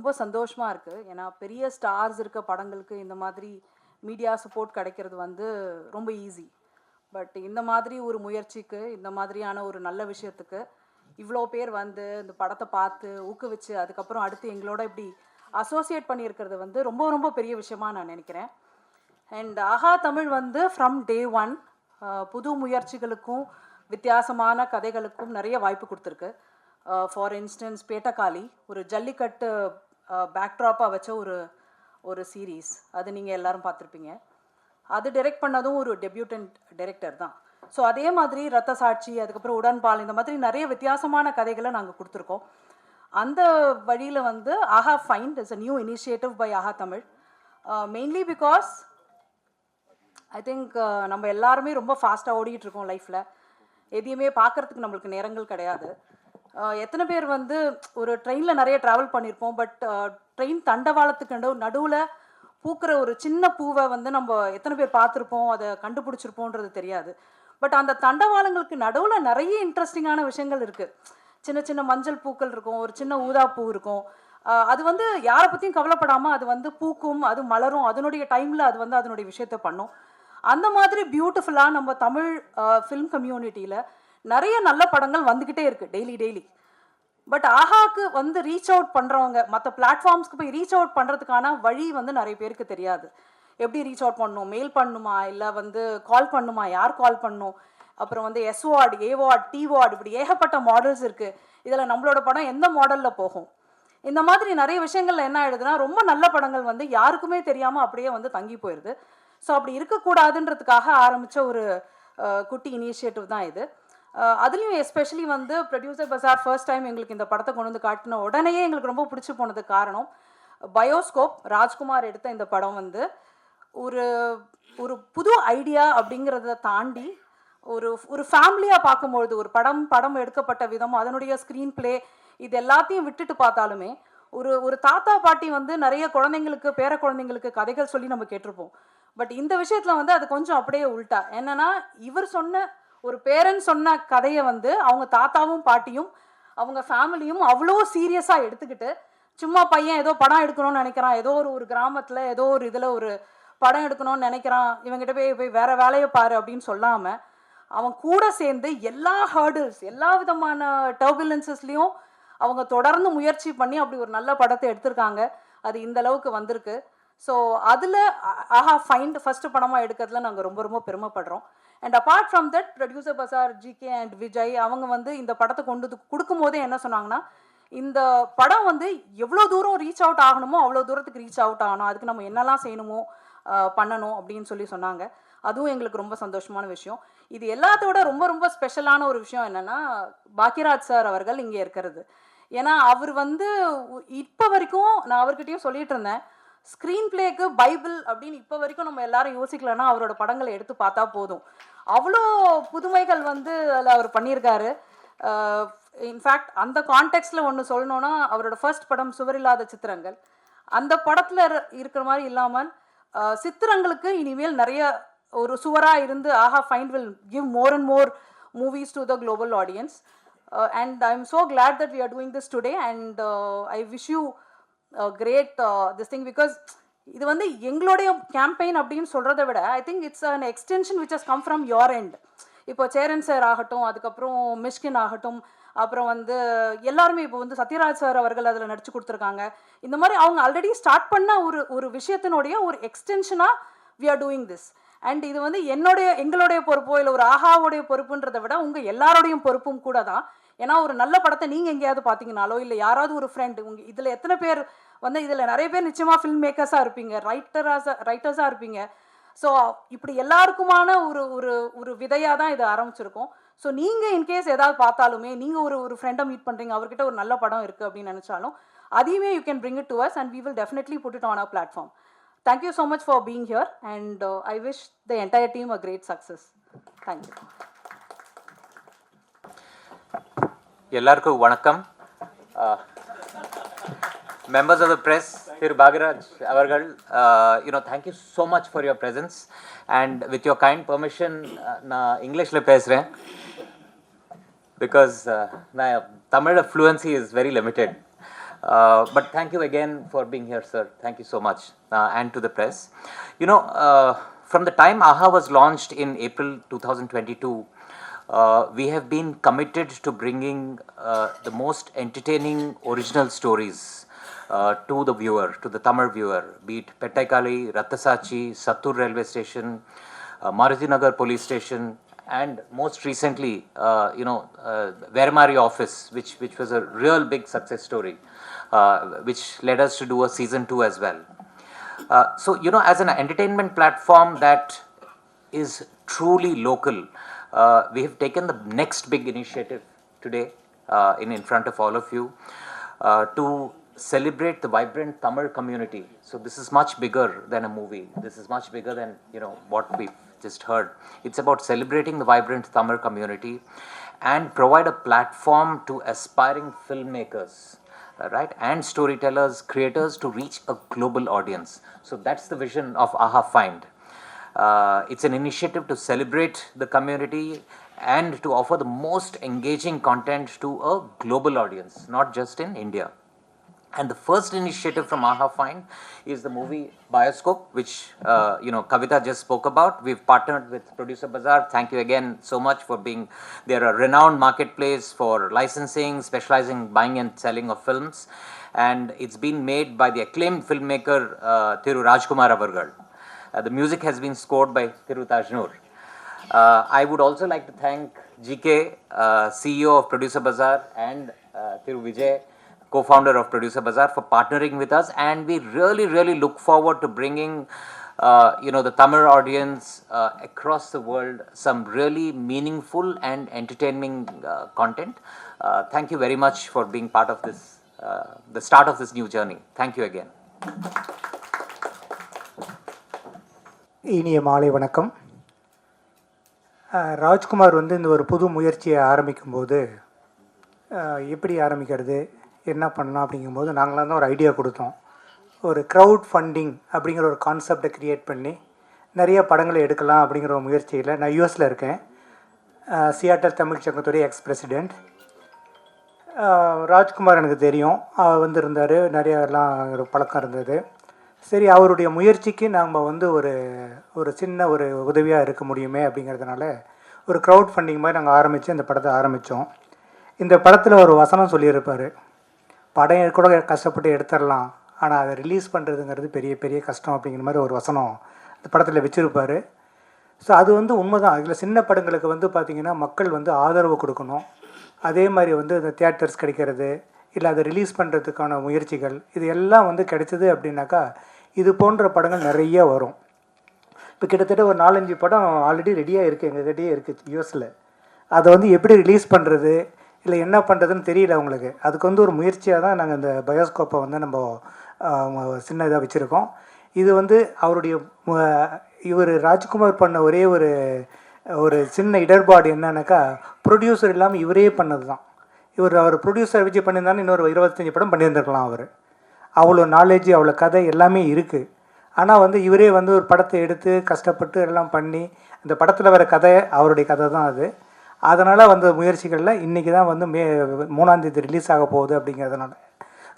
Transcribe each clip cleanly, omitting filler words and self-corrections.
ரொம்ப சந்தோஷமாக இருக்குது. ஏன்னா பெரிய ஸ்டார்ஸ் இருக்க படங்களுக்கு இந்த மாதிரி மீடியா சப்போர்ட் கிடைக்கிறது வந்து ரொம்ப ஈஸி. பட் இந்த மாதிரி ஒரு முயற்சிக்கு, இந்த மாதிரியான ஒரு நல்ல விஷயத்துக்கு இவ்வளோ பேர் வந்து இந்த படத்தை பார்த்து ஊக்குவிச்சு அதுக்கப்புறம் அடுத்து எங்களோட இப்படி அசோசியேட் பண்ணியிருக்கிறது வந்து ரொம்ப ரொம்ப பெரிய விஷயமா நான் நினைக்கிறேன். அண்ட் ஆஹா தமிழ் வந்து ஃப்ரம் டே ஒன் புது முயற்சிகளுக்கும் வித்தியாசமான கதைகளுக்கும் நிறைய வாய்ப்பு கொடுத்துருக்கு. ஃபார் இன்ஸ்டன்ஸ் பேட்டகாளி ஒரு ஜல்லிக்கட்டு பேக்ட்ராப்பாக வச்ச ஒரு சீரீஸ், அது நீங்கள் எல்லோரும் பார்த்துருப்பீங்க. அது டைரக்ட் பண்ணதும் ஒரு டெபியூட்டன்ட் டைரக்டர் தான். ஸோ அதே மாதிரி ரத்த சாட்சி, அதுக்கப்புறம் உடன்பால், இந்த மாதிரி நிறைய வித்தியாசமான கதைகளை நாங்கள் கொடுத்துருக்கோம். அந்த வழியில் வந்து Aha find is a new initiative by Aha Tamil. Mainly because I think நம்ம எல்லாருமே ரொம்ப ஃபாஸ்ட்டாக ஓடிக்கிட்டு இருக்கோம் லைஃப்பில். எதையுமே பார்க்குறதுக்கு நம்மளுக்கு நேரங்கள் கிடையாது. எத்தனை பேர் வந்து ஒரு ட்ரெயினில் நிறைய ட்ராவல் பண்ணியிருப்போம், பட் ட்ரெயின் தண்டவாளத்துக்கு நடுவில் பூக்கிற ஒரு சின்ன பூவை வந்து நம்ம எத்தனை பேர் பார்த்துருப்போம், அதை கண்டுபிடிச்சிருப்போன்றது தெரியாது. பட் அந்த தண்டவாளங்களுக்கு நடுவில் நிறைய இன்ட்ரெஸ்டிங்கான விஷயங்கள் இருக்குது. சின்ன சின்ன மஞ்சள் பூக்கள் இருக்கும், ஒரு சின்ன ஊதா பூ இருக்கும். அது வந்து யாரை பற்றியும் கவலைப்படாமல் அது வந்து பூக்கும், அது மலரும், அதனுடைய டைமில் அது வந்து அதனுடைய விஷயத்தை பண்ணும். அந்த மாதிரி பியூட்டிஃபுல்லாக நம்ம தமிழ் ஃபிலிம் கம்யூனிட்டியில் நிறைய நல்ல படங்கள் வந்துக்கிட்டே இருக்குது டெய்லி. பட் ஆஹாக்கு வந்து ரீச் அவுட் பண்ணுறவங்க, மற்ற பிளாட்ஃபார்ம்ஸ்க்கு போய் ரீச் அவுட் பண்ணுறதுக்கான வழி வந்து நிறைய பேருக்கு தெரியாது. எப்படி ரீச் அவுட் பண்ணணும், மெயில் பண்ணணுமா, இல்லை வந்து கால் பண்ணணுமா, யார் கால் பண்ணணும், அப்புறம் வந்து எஸ் வார்டு, ஏ வார்டு, டி வார்டு, இப்படி ஏகப்பட்ட மாடல்ஸ் இருக்குது. இதில் நம்மளோட படம் எந்த மாடலில் போகும், இந்த மாதிரி நிறைய விஷயங்கள்ல என்ன ஆயிடுதுன்னா ரொம்ப நல்ல படங்கள் வந்து யாருக்குமே தெரியாமல் அப்படியே வந்து தங்கி போயிடுது. ஸோ அப்படி இருக்கக்கூடாதுன்றதுக்காக ஆரம்பித்த ஒரு குட்டி இனிஷியேட்டிவ் தான் இது. அதுலேயும் எஸ்பெஷலி வந்து ப்ரொடியூசர் பசார் ஃபர்ஸ்ட் டைம் எங்களுக்கு இந்த படத்தை கொண்டு வந்து காட்டின உடனேயே எங்களுக்கு ரொம்ப பிடிச்சி போனதுக்கு காரணம், பயோஸ்கோப் ராஜ்குமார் எடுத்த இந்த படம் வந்து ஒரு ஒரு புது ஐடியா அப்படிங்கிறத தாண்டி ஒரு ஃபேமிலியாக பார்க்கும்பொழுது ஒரு படம் எடுக்கப்பட்ட விதம், அதனுடைய ஸ்க்ரீன் பிளே, இது எல்லாத்தையும் விட்டுட்டு பார்த்தாலுமே ஒரு தாத்தா பாட்டி வந்து நிறைய குழந்தைங்களுக்கு, பேர குழந்தைங்களுக்கு கதைகள் சொல்லி நம்ம கேட்டிருப்போம். பட் இந்த விஷயத்தில் வந்து அது கொஞ்சம் அப்படியே உள்டா. என்னன்னா, இவர் சொன்ன ஒரு பேரன் சொன்ன கதையை வந்து அவங்க தாத்தாவும் பாட்டியும் அவங்க ஃபேமிலியும் அவ்வளோ சீரியஸாக எடுத்துக்கிட்டு, சும்மா பையன் ஏதோ படம் எடுக்கணும்னு நினைக்கிறான், ஏதோ ஒரு கிராமத்தில் ஏதோ ஒரு இதில் ஒரு படம் எடுக்கணும்னு நினைக்கிறான், இவங்ககிட்ட போய் வேற வேலையை பாரு அப்படின்னு சொல்லாமல் அவன் கூட சேர்ந்து எல்லா ஹர்டில்ஸ், எல்லா விதமான டர்புலன்சஸ்லேயும் அவங்க தொடர்ந்து முயற்சி பண்ணி அப்படி ஒரு நல்ல படத்தை எடுத்திருக்காங்க. அது இந்த அளவுக்கு வந்திருக்கு. ஸோ அதில் ஆஹா ஃபைண்ட் ஃபஸ்ட்டு படமாக எடுக்கிறதுல நாங்கள் ரொம்ப ரொம்ப பெருமைப்படுறோம். And apart from that producer பசார், ஜிகே அண்ட் விஜய் அவங்க வந்து இந்த படத்தை கொடுக்கும் போதே என்ன சொன்னாங்கன்னா, இந்த படம் வந்து எவ்வளோ தூரம் ரீச் அவுட் ஆகணுமோ அவ்வளோ தூரத்துக்கு ரீச் அவுட் ஆகணும், அதுக்கு நம்ம என்னெல்லாம் செய்யணுமோ பண்ணணும் அப்படின்னு சொன்னாங்க. அதுவும் எங்களுக்கு ரொம்ப சந்தோஷமான விஷயம். இது எல்லாத்தோட ரொம்ப ரொம்ப ஸ்பெஷலான ஒரு விஷயம் என்னென்னா, பாக்கியராஜ் சார் அவர்கள் இங்கே இருக்கிறது. ஏன்னா அவர் வந்து இப்போ வரைக்கும் நான் அவர்கிட்டையும் சொல்லிட்டு இருந்தேன், ஸ்க்ரீன் பிளேக்கு பைபிள் அப்படின்னு இப்போ வரைக்கும் நம்ம எல்லாரும் யோசிக்கலன்னா அவரோட படங்களை எடுத்து பார்த்தா போதும். அவ்வளோ புதுமைகள் வந்து அதில் அவர் பண்ணியிருக்காரு. இன்ஃபேக்ட் அந்த கான்டெக்ஸ்டில் ஒன்று சொல்லணுன்னா, அவரோட ஃபர்ஸ்ட் படம் சுவரில்லாத சித்திரங்கள், அந்த படத்தில் இருக்கிற மாதிரி இல்லாமல் சித்திரங்களுக்கு இனிமேல் நிறைய ஒரு சுவராக இருந்து Aha find will give more and more movies to the global audience. And I'm so glad that we are doing this today, and I wish you a great this thing, because இது வந்து எங்களுடைய கேம்பெயின் அப்படின்னு சொல்கிறத விட I think it's an extension which has come from your end. இப்போ Cheran sir ஆகட்டும், அதுக்கப்புறம் மிஷ்கின் ஆகட்டும், அப்புறம் வந்து எல்லாருமே இப்போ வந்து சத்யராஜ் சார் அவர்கள் அதில் நடிச்சு கொடுத்துருக்காங்க. இந்த மாதிரி அவங்க ஆல்ரெடி ஸ்டார்ட் பண்ண ஒரு விஷயத்தினுடைய ஒரு எக்ஸ்டென்ஷனாக we are doing this. And இது வந்து எங்களுடைய பொறுப்போ இல்லை ஒரு ஆஹாவுடைய பொறுப்புன்றதை விட உங்கள் எல்லாரோடையும் பொறுப்பும் கூட தான். ஏன்னா ஒரு நல்ல படத்தை நீங்கள் எங்கேயாவது பார்த்தீங்கனாலோ இல்லை யாராவது ஒரு ஃப்ரெண்டு இதில் எத்தனை பேர் வந்து இதில் நிறைய பேர் நிச்சயமாக ஃபில்ம் மேக்கர்ஸாக இருப்பீங்க, ரைட்டர்ஸாக இருப்பீங்க. ஸோ இப்படி எல்லாருக்குமான ஒரு விதையாக தான் இதை ஆரம்பிச்சிருக்கோம். ஸோ நீங்கள் இன்கேஸ் ஏதாவது பார்த்தாலுமே, நீங்கள் ஒரு ஃப்ரெண்டை மீட் பண்ணுறீங்க, அவர்கிட்ட ஒரு நல்ல படம் இருக்குது அப்படின்னு நினச்சாலும் அதையுமே you can bring it to us and we will definitely put it on our platform. Thank you so much for being here, and I wish the entire team a great success. Thank you. எல்லாருக்கும் வணக்கம். Members of the press, Sir Bhagiraj avargal, thank you so much for your presence, and with your kind permission na English la pesren because na Tamil fluency is very limited. But thank you again for being here, sir. Thank you so much, and to the press. From the time AHA was launched in April 2022, we have been committed to bringing the most entertaining original stories to the viewer, to the Tamil viewer, be it Pettaikali, Rathasachi, Sattur railway station, Marutinagar police station, and most recently, Vermari office, which was a real big success story, which led us to do a season 2 as well. As an entertainment platform that is truly local, we have taken the next big initiative today in front of all of you to celebrate the vibrant Tamil community. So this is much bigger than a movie. This is much bigger than what we've just heard. It's about celebrating the vibrant Tamil community and provide a platform to aspiring filmmakers, right, and storytellers, creators to reach a global audience. So that's the vision of AHA Find. It's an initiative to celebrate the community and to offer the most engaging content to a global audience, not just in India. And the first initiative from AHA Find is the movie Bioscope, which Kavita just spoke about. We've partnered with Producer Bazaar. Thank you again so much for being. They're a renowned marketplace for licensing, specializing in buying and selling of films, and it's been made by the acclaimed filmmaker Thiru Rajkumar Avargal. The music has been scored by Thiru Tajnoor. I would also like to thank GK, CEO of Producer Bazaar, and Thiru Vijay, co-founder of Producer Bazaar, for partnering with us, and we really look forward to bringing the Tamil audience across the world some really meaningful and entertaining content. Thank you very much for being part of this, the start of this new journey. Thank you again. இனிய மாலை வணக்கம். ராஜ்குமார் இந்த ஒரு புது முயற்சியை ஆரம்பிக்கும்போது எப்படி ஆரம்பிக்கிறது, என்ன பண்ணலாம் அப்படிங்கும்போது நாங்களாம் தான் ஒரு ஐடியா கொடுத்தோம். ஒரு க்ரௌட் ஃபண்டிங் அப்படிங்கிற ஒரு கான்செப்டை க்ரியேட் பண்ணி நிறைய படங்களை எடுக்கலாம் அப்படிங்கிற ஒரு முயற்சியில் நான் யூஎஸில் இருக்கேன். சியாட்டல் தமிழ் சங்கத்துடைய எக்ஸ் பிரசிடெண்ட் ராஜ்குமார் எனக்கு தெரியும். அவர் இருந்தார், நிறைய எல்லாம் ஒரு பழக்கம் இருந்தது. சரி, அவருடைய முயற்சிக்கு நாம் ஒரு சின்ன ஒரு உதவியாக இருக்க முடியுமே அப்படிங்கிறதுனால ஒரு க்ரௌட் ஃபண்டிங் மாதிரி நாங்கள் ஆரம்பித்து இந்த படத்தை ஆரம்பித்தோம். இந்த படத்தில் ஒரு வசனம் சொல்லியிருப்பார், படம் கூட கஷ்டப்பட்டு எடுத்துடலாம், ஆனால் அதை ரிலீஸ் பண்ணுறதுங்கிறது பெரிய பெரிய கஷ்டம் அப்படிங்கிற மாதிரி ஒரு வசனம் இந்த படத்தில் வச்சுருப்பார். ஸோ அது உண்மைதான். இதில் சின்ன படங்களுக்கு பார்த்திங்கன்னா மக்கள் ஆதரவு கொடுக்கணும். அதே மாதிரி இந்த தியேட்டர்ஸ் கிடைக்கிறது, இல்லை அதை ரிலீஸ் பண்ணுறதுக்கான முயற்சிகள், இது எல்லாம் கிடைச்சது அப்படின்னாக்கா இது போன்ற படங்கள் நிறைய வரும். இப்போ கிட்டத்தட்ட ஒரு 4-5 படம் ஆல்ரெடி ரெடியாக இருக்குது, எங்ககிட்டயே இருக்குது யூஎஸில். அதை எப்படி ரிலீஸ் பண்ணுறது, இல்லை என்ன பண்ணுறதுன்னு தெரியல அவங்களுக்கு. அதுக்கு ஒரு முயற்சியாக தான் நாங்கள் இந்த பயோஸ்கோப்பை நம்ம சின்ன இதாக வச்சுருக்கோம். இது அவருடைய இவர் ராஜ்குமார் பண்ண ஒரே ஒரு சின்ன இடர்பாடு என்னன்னாக்கா, ப்ரொடியூசர் இல்லாமல் இவரே பண்ணது தான். அவர் ப்ரொடியூசர் வச்சு பண்ணியிருந்தாலும் இன்னொரு 25 படம் பண்ணியிருந்துருக்கலாம். அவர் அவ்வளோ நாலேஜ், அவ்வளோ கதை எல்லாமே இருக்குது. ஆனால் இவரே ஒரு படத்தை எடுத்து கஷ்டப்பட்டு எல்லாம் பண்ணி, அந்த படத்தில் வர கதை அவருடைய கதை தான் அது. அதனால் முயற்சிகளில் இன்றைக்கி தான் 3ஆம் தேதி ரிலீஸ் ஆக போகுது. அப்படிங்கிறதுனால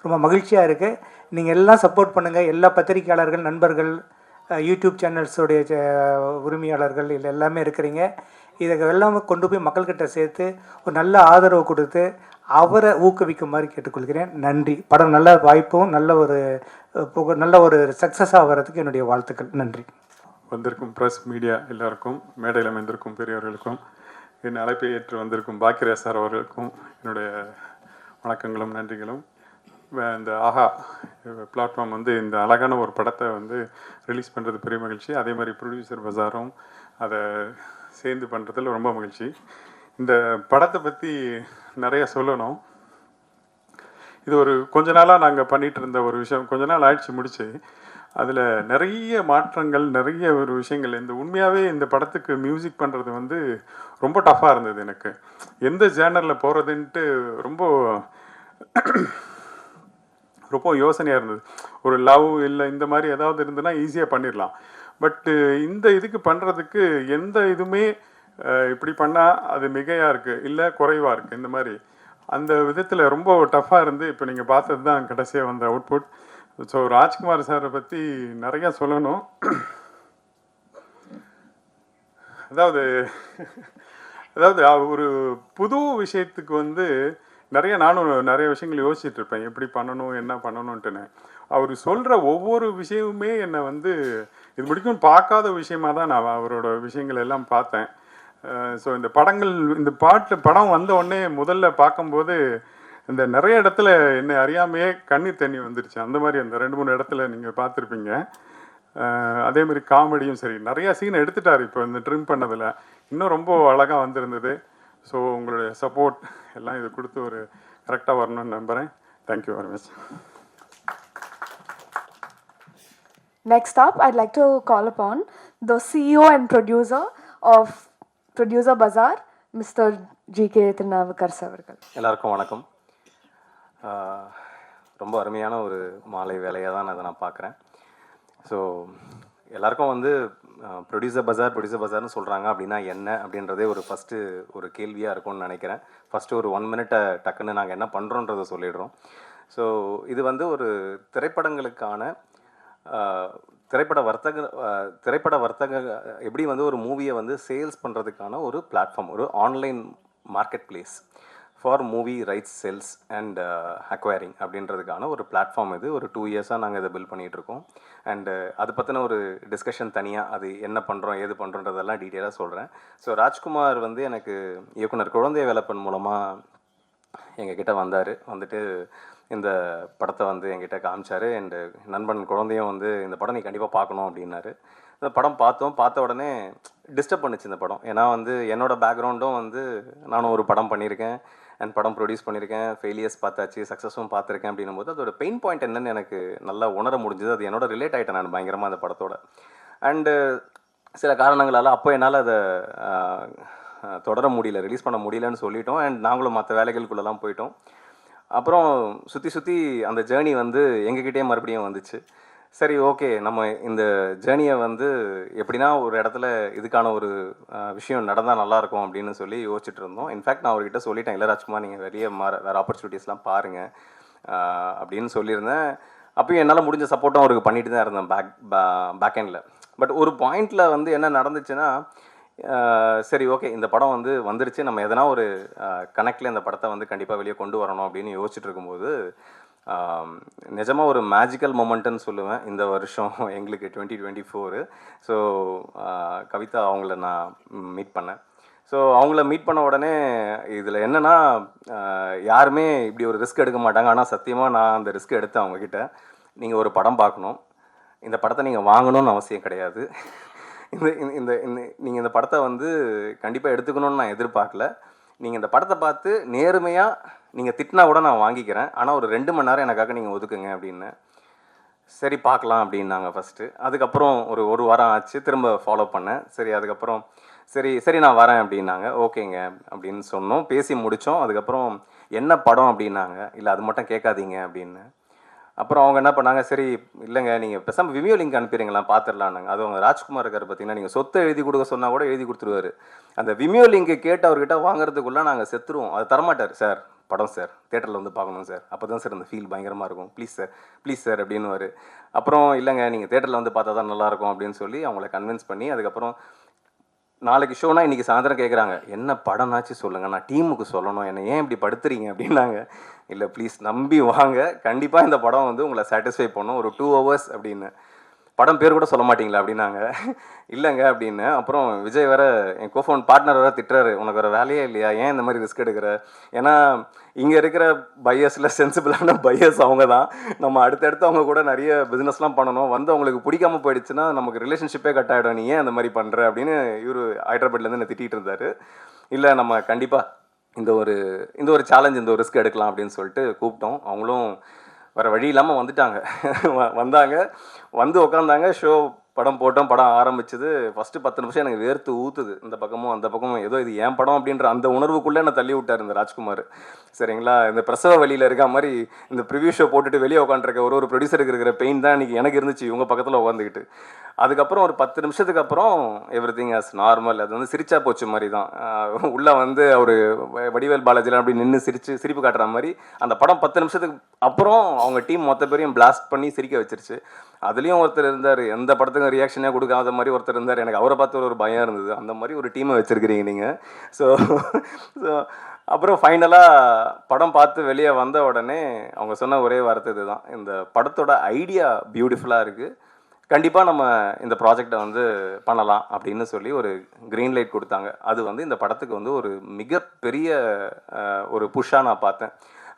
ரொம்ப மகிழ்ச்சியாக இருக்குது. நீங்கள் எல்லாம் சப்போர்ட் பண்ணுங்கள். எல்லா பத்திரிகையாளர்கள், நண்பர்கள், யூடியூப் சேனல்ஸோடைய உரிமையாளர்கள் இல்லை எல்லாமே இருக்கிறீங்க. இதை எல்லாமே கொண்டு போய் மக்கள்கிட்ட சேர்த்து ஒரு நல்ல ஆதரவு கொடுத்து அவரை ஊக்குவிக்குமாறு கேட்டுக்கொள்கிறேன். நன்றி. படம் நல்ல வாய்ப்பும் நல்ல ஒரு சக்ஸஸ் ஆகிறதுக்கு என்னுடைய வாழ்த்துக்கள். நன்றி. வந்திருக்கும் ப்ரெஸ் மீடியா எல்லாருக்கும், மேடையில் வந்திருக்கும் பெரியவர்களுக்கும், என் அழைப்பை ஏற்று வந்திருக்கும் பாக்கியராஜ் சார் அவர்களுக்கும் என்னுடைய வணக்கங்களும் நன்றிகளும். இந்த ஆஹா பிளாட்ஃபார்ம் இந்த அழகான ஒரு படத்தை ரிலீஸ் பண்ணுறது பெரிய மகிழ்ச்சி. அதே மாதிரி ப்ரொடியூசர் பஜாரும் அதை சேர்ந்து பண்ணுறதுல ரொம்ப மகிழ்ச்சி. இந்த படத்தை பற்றி நிறைய சொல்லணும். இது கொஞ்ச நாளாக நாங்கள் பண்ணிகிட்டு இருந்த ஒரு விஷயம், கொஞ்ச நாள் ஆயிடுச்சு முடிச்சு. அதில் நிறைய மாற்றங்கள், நிறைய ஒரு விஷயங்கள். உண்மையாகவே இந்த படத்துக்கு மியூசிக் பண்ணுறது ரொம்ப டஃப்பாக இருந்தது எனக்கு. எந்த ஜேனரில் போகிறதுன்ட்டு ரொம்ப யோசனையாக இருந்தது. ஒரு லவ் இல்லை இந்த மாதிரி ஏதாவது இருந்ததுன்னா ஈஸியாக பண்ணிடலாம். பட்டு இந்த இதுக்கு பண்ணுறதுக்கு எந்த இதுவுமே இப்படி பண்ணால் அது மிகையாக இருக்குது இல்லை குறைவாக இருக்குது இந்த மாதிரி. அந்த விதத்தில் ரொம்ப டஃப்பாக இருந்து இப்போ நீங்கள் பார்த்தது தான் கடைசியாக வந்த அவுட்புட். ஸோ ராஜ்குமார் சாரை பற்றி நிறையா சொல்லணும். அதாவது ஒரு புது விஷயத்துக்கு வந்து நானும் நிறைய விஷயங்கள் யோசிச்சுட்டு இருப்பேன், எப்படி பண்ணணும் என்ன பண்ணணுன்ட்டுன்னு. அவர் சொல்கிற ஒவ்வொரு விஷயமுமே என்னை வந்து இது முடிக்கும் பார்க்காத விஷயமாக தான் நான் அவரோட விஷயங்கள் எல்லாம் பார்த்தேன். ஸோ இந்த படம் வந்த உடனே முதல்ல பார்க்கும்போது இந்த நிறைய இடத்துல என்னை அறியாமையே கண்ணீர் தண்ணி வந்துருச்சு. அந்த மாதிரி அந்த 2-3 இடத்துல நீங்கள் பார்த்துருப்பீங்க. அதே மாதிரி காமெடியும் சரி, நிறையா சீன் எடுத்துட்டார் இப்போ இந்த ட்ரிம் பண்ணதில், இன்னும் ரொம்ப அழகாக வந்திருந்தது. ஸோ உங்களுடைய சப்போர்ட் எல்லாம் இது கொடுத்து ஒரு கரெக்டாக வரணும்னு நம்புகிறேன். Thank you very much. Next up, I'd like to call upon the CEO and producer of Producer Bazaar, Mr. G.K. Tirunavukar அவர்கள். எல்லாருக்கும் வணக்கம். ரொம்ப அருமையான ஒரு மாலை வேலையாக தான் அதை நான் பார்க்குறேன். ஸோ எல்லாருக்கும் வந்து ப்ரொடியூசர் பஜார்னு சொல்கிறாங்க அப்படின்னா என்ன அப்படின்றதே ஃபஸ்ட்டு ஒரு கேள்வியாக இருக்கும்னு நினைக்கிறேன். ஃபஸ்ட்டு ஒரு 1 மினிட்டை டக்குன்னு நாங்கள் என்ன பண்ணுறோன்றதை சொல்லிடுறோம். ஸோ இது வந்து ஒரு திரைப்படங்களுக்கான திரைப்பட வர்த்தக எப்படி வந்து ஒரு மூவியை வந்து சேல்ஸ் பண்ணுறதுக்கான ஒரு பிளாட்ஃபார்ம், ஒரு online market place for movie rights sales and acquiring அப்படின்றதுக்கான ஒரு பிளாட்ஃபார்ம். இது ஒரு 2 இயர்ஸாக நாங்கள் இதை பில்ட் பண்ணிகிட்ருக்கோம். அண்டு அது பற்றின ஒரு டிஸ்கஷன் தனியாக, அது என்ன பண்ணுறோம் ஏது பண்ணுறோன்றதெல்லாம் டீட்டெயிலாக சொல்கிறேன். ஸோ ராஜ்குமார் வந்து எனக்கு இயக்குனர் குழந்தை வேலப்பன் மூலமாக எங்ககிட்ட வந்துட்டு இந்த படத்தை வந்து என்கிட்ட காமிச்சார். அண்டு நண்பன் குழந்தையும் வந்து இந்த படம் நீ கண்டிப்பாக பார்க்கணும் அப்படின்னாரு. இந்த படம் பார்த்த உடனே டிஸ்டர்ப் பண்ணிச்சு இந்த படம். ஏன்னா வந்து என்னோடய பேக்ரவுண்டும் வந்து நானும் ஒரு படம் பண்ணியிருக்கேன் அண்ட் படம் ப்ரொடியூஸ் பண்ணியிருக்கேன், ஃபெயிலியர்ஸ் பார்த்தாச்சு, சக்ஸஸும் பார்த்துருக்கேன். அப்படின்னும் போது அதோட பெயின் பாயிண்ட் என்னன்னு எனக்கு நல்லா உணர முடிஞ்சது. அது என்னோட ரிலேட் ஆகிட்டேன் நான் பயங்கரமாக அந்த படத்தோட. அண்டு சில காரணங்களால் அப்போ என்னால் அதை தொடர முடியல, ரிலீஸ் பண்ண முடியலன்னு சொல்லிட்டோம். அண்ட் நாங்களும் மற்ற வேலைகளுக்குள்ளெல்லாம் போயிட்டோம். அப்புறம் சுற்றி அந்த ஜேர்னி வந்து எங்ககிட்டே மறுபடியும் வந்துச்சு. சரி, ஓகே, நம்ம இந்த ஜேர்னியை வந்து எப்படின்னா ஒரு இடத்துல இதுக்கான ஒரு விஷயம் நடந்தால் நல்லாயிருக்கும் அப்படின்னு சொல்லி யோசிச்சுட்டு இருந்தோம். இன்ஃபேக்ட் நான் அவர்கிட்ட சொல்லிட்டேன், இல்லை ராஜ்குமார் நீங்கள் வேறு ஆப்பர்ச்சுனிட்டிஸ்லாம் பாருங்கள் அப்படின்னு சொல்லியிருந்தேன். அப்பயும் என்னால் முடிஞ்ச சப்போர்ட்டும் அவருக்கு பண்ணிட்டு தான் இருந்தேன் பேக்எண்டில். பட் ஒரு பாயிண்டில் வந்து என்ன நடந்துச்சுன்னா, சரி ஓகே இந்த படம் வந்து வந்துருச்சு, நம்ம எதனா ஒரு கனெக்டில் இந்த படத்தை வந்து கண்டிப்பாக வெளியே கொண்டு வரணும் அப்படின்னு யோசிச்சுட்டு இருக்கும்போது நிஜமாக ஒரு மேஜிக்கல் மொமெண்ட்டுன்னு சொல்லுவேன் இந்த வருஷம் எங்களுக்கு 2024. ஸோ கவிதா அவங்கள நான் மீட் பண்ணேன். ஸோ அவங்கள மீட் பண்ண உடனே இதில் என்னென்னா, யாருமே இப்படி ஒரு ரிஸ்க் எடுக்க மாட்டாங்க. ஆனால் சத்தியமாக நான் அந்த ரிஸ்க் எடுத்தேன் அவங்கக்கிட்ட. நீங்கள் ஒரு படம் பார்க்கணும், இந்த படத்தை நீங்கள் வாங்கணும்னு அவசியம் கிடையாது, நீங்கள் இந்த படத்தை வந்து கண்டிப்பாக எடுத்துக்கணும்னு நான் எதிர்பார்க்கல. நீங்கள் இந்த படத்தை பார்த்து நேர்மையாக நீங்கள் திட்டினா கூட நான் வாங்கிக்கிறேன், ஆனால் ஒரு 2 மணி நேரம் எனக்காக நீங்கள் ஒதுக்குங்க அப்படின்னு. சரி பார்க்கலாம் அப்படின்னாங்க ஃபஸ்ட்டு. அதுக்கப்புறம் ஒரு வாரம் ஆச்சு, திரும்ப ஃபாலோ பண்ணேன். அதுக்கப்புறம் சரி நான் வரேன் அப்படின்னாங்க. ஓகேங்க அப்படின்னு சொன்னோம், பேசி முடித்தோம். அதுக்கப்புறம் என்ன படம் அப்படின்னாங்க. இல்லை அது மட்டும் கேட்காதீங்க அப்படின்னு. அப்புறம் அவங்க என்ன பண்ணாங்க, சரி இல்லைங்க நீங்கள் பேசாமல் விமியோ லிங்க் அனுப்பிடுங்களா பார்த்துடலான்னாங்க. அது அவங்க ராஜ்குமார் இருக்கார் பார்த்தீங்கன்னா, நீங்கள் சொத்தை எழுதி கொடுக்க சொன்னால் கூட எழுதி கொடுத்துருவார். அந்த விமியோ லிங்க்கு கேட்டு அவர்கிட்ட வாங்குறதுக்குள்ளே நாங்கள் செத்துருவோம். அது தரமாட்டார். சார் படம் சார் தியேட்டரில் வந்து பார்க்கணும் சார், அப்போ தான் சார் அந்த ஃபீல் பயங்கரமாக இருக்கும், ப்ளீஸ் சார் அப்படின்னுவார். அப்புறம் இல்லைங்க நீங்கள் தியேட்டரில் வந்து பார்த்தா தான் நல்லாயிருக்கும் அப்படின்னு சொல்லி அவங்கள கன்வின்ஸ் பண்ணி, அதுக்கப்புறம் நாளைக்கு ஷோனா இன்றைக்கி சாயந்தரம் கேட்குறாங்க, என்ன படம்னாச்சு சொல்லுங்கள், நான் டீமுக்கு சொல்லணும், என்னை ஏன் இப்படி படுத்துறீங்க அப்படின்னாங்க. இல்லை ப்ளீஸ் நம்பி வாங்க, கண்டிப்பாக இந்த படம் வந்து உங்களை சாட்டிஸ்ஃபை பண்ணும், ஒரு 2 hours அப்படின்னு. படம் பேர் கூட சொல்ல மாட்டிங்களா அப்படின்னாங்க. இல்லைங்க அப்படின்னு. அப்புறம் விஜய் வேறு என் கோஃபோன் பார்ட்னர் வேறு திட்டுறாரு, உனக்கு வேறு வேலையே இல்லையா, ஏன் இந்த மாதிரி ரிஸ்க் எடுக்கிற. ஏன்னா இங்கே இருக்கிற பையர்ஸில் சென்சிபிளான பையர்ஸ் அவங்க தான். நம்ம அடுத்தடுத்து அவங்க கூட நிறைய பிஸ்னஸ்லாம் பண்ணணும், வந்து அவங்களுக்கு பிடிக்காமல் போயிடுச்சுன்னா நமக்கு ரிலேஷன்ஷிப்பே கட் ஆகிடும், நீ ஏன் அந்த மாதிரி பண்ணுற அப்படின்னு இவர் ஹைதராபாத்லேருந்து என்னை திட்டிகிட்டு இருந்தார். இல்லை நம்ம கண்டிப்பாக இந்த ஒரு சேலஞ்ச், இந்த ஒரு ரிஸ்க் எடுக்கலாம் அப்படின்னு சொல்லிட்டு கூப்பிட்டோம். அவங்களும் வேறு வழி இல்லாமல் வந்தாங்க, வந்து உக்காந்தாங்க. ஷோ படம் போட்டோம், படம் ஆரம்பிச்சது. ஃபஸ்ட்டு 10 நிமிஷம் எனக்கு வேர்த்து ஊற்றுது, இந்த பக்கமும் அந்த பக்கமும், ஏதோ இது ஏன் படம் அப்படின்ற அந்த உணர்வுக்குள்ளே என்னை தள்ளி விட்டார் இந்த ராஜ்குமார். சரிங்களா, இந்த பிரசவ வழியில் இருக்க மாதிரி இந்த ப்ரிவியூ ஷோ போட்டுட்டு வெளியே உட்காந்துருக்க ஒரு ப்ரொடியூசருக்கு இருக்கிற பெயின் தான் இன்றைக்கி எனக்கு இருந்துச்சு இவங்க பக்கத்தில் உட்காந்துக்கிட்டு. அதுக்கப்புறம் ஒரு 10 நிமிஷத்துக்கு அப்புறம் எவ்ரி திங் ஆஸ் நார்மல். அது வந்து சிரிச்சா போச்சு மாதிரி தான். உள்ளே வந்து அவர் வடிவேல் பாலாஜிலாம் அப்படி நின்று சிரிப்பு காட்டுற மாதிரி அந்த படம் 10 நிமிஷத்துக்கு அப்புறம் அவங்க டீம் மொத்த பேரையும் பிளாஸ்ட் பண்ணி சிரிக்க வச்சிருச்சு. அதுலேயும் ஒருத்தர் இருந்தார், எந்த படத்துக்கும் ரியாக்ஷனே கொடுக்காத மாதிரி ஒருத்தர் இருந்தார். எனக்கு அவரை பார்த்து ஒரு பயம் இருந்தது. அந்த மாதிரி ஒரு டீமை வச்சுருக்கிறீங்க நீங்கள். ஸோ அப்புறம் ஃபைனலாக படம் பார்த்து வெளியே வந்த உடனே அவங்க சொன்ன ஒரே வார்த்தை இதுதான், இந்த படத்தோட ஐடியா பியூட்டிஃபுல்லாக இருக்குது, கண்டிப்பாக நம்ம இந்த ப்ராஜெக்டை வந்து பண்ணலாம் அப்படின்னு சொல்லி ஒரு க்ரீன் லைட் கொடுத்தாங்க. அது வந்து இந்த படத்துக்கு வந்து ஒரு மிகப்பெரிய ஒரு புஷ்ஷாக நான் பார்த்தேன்.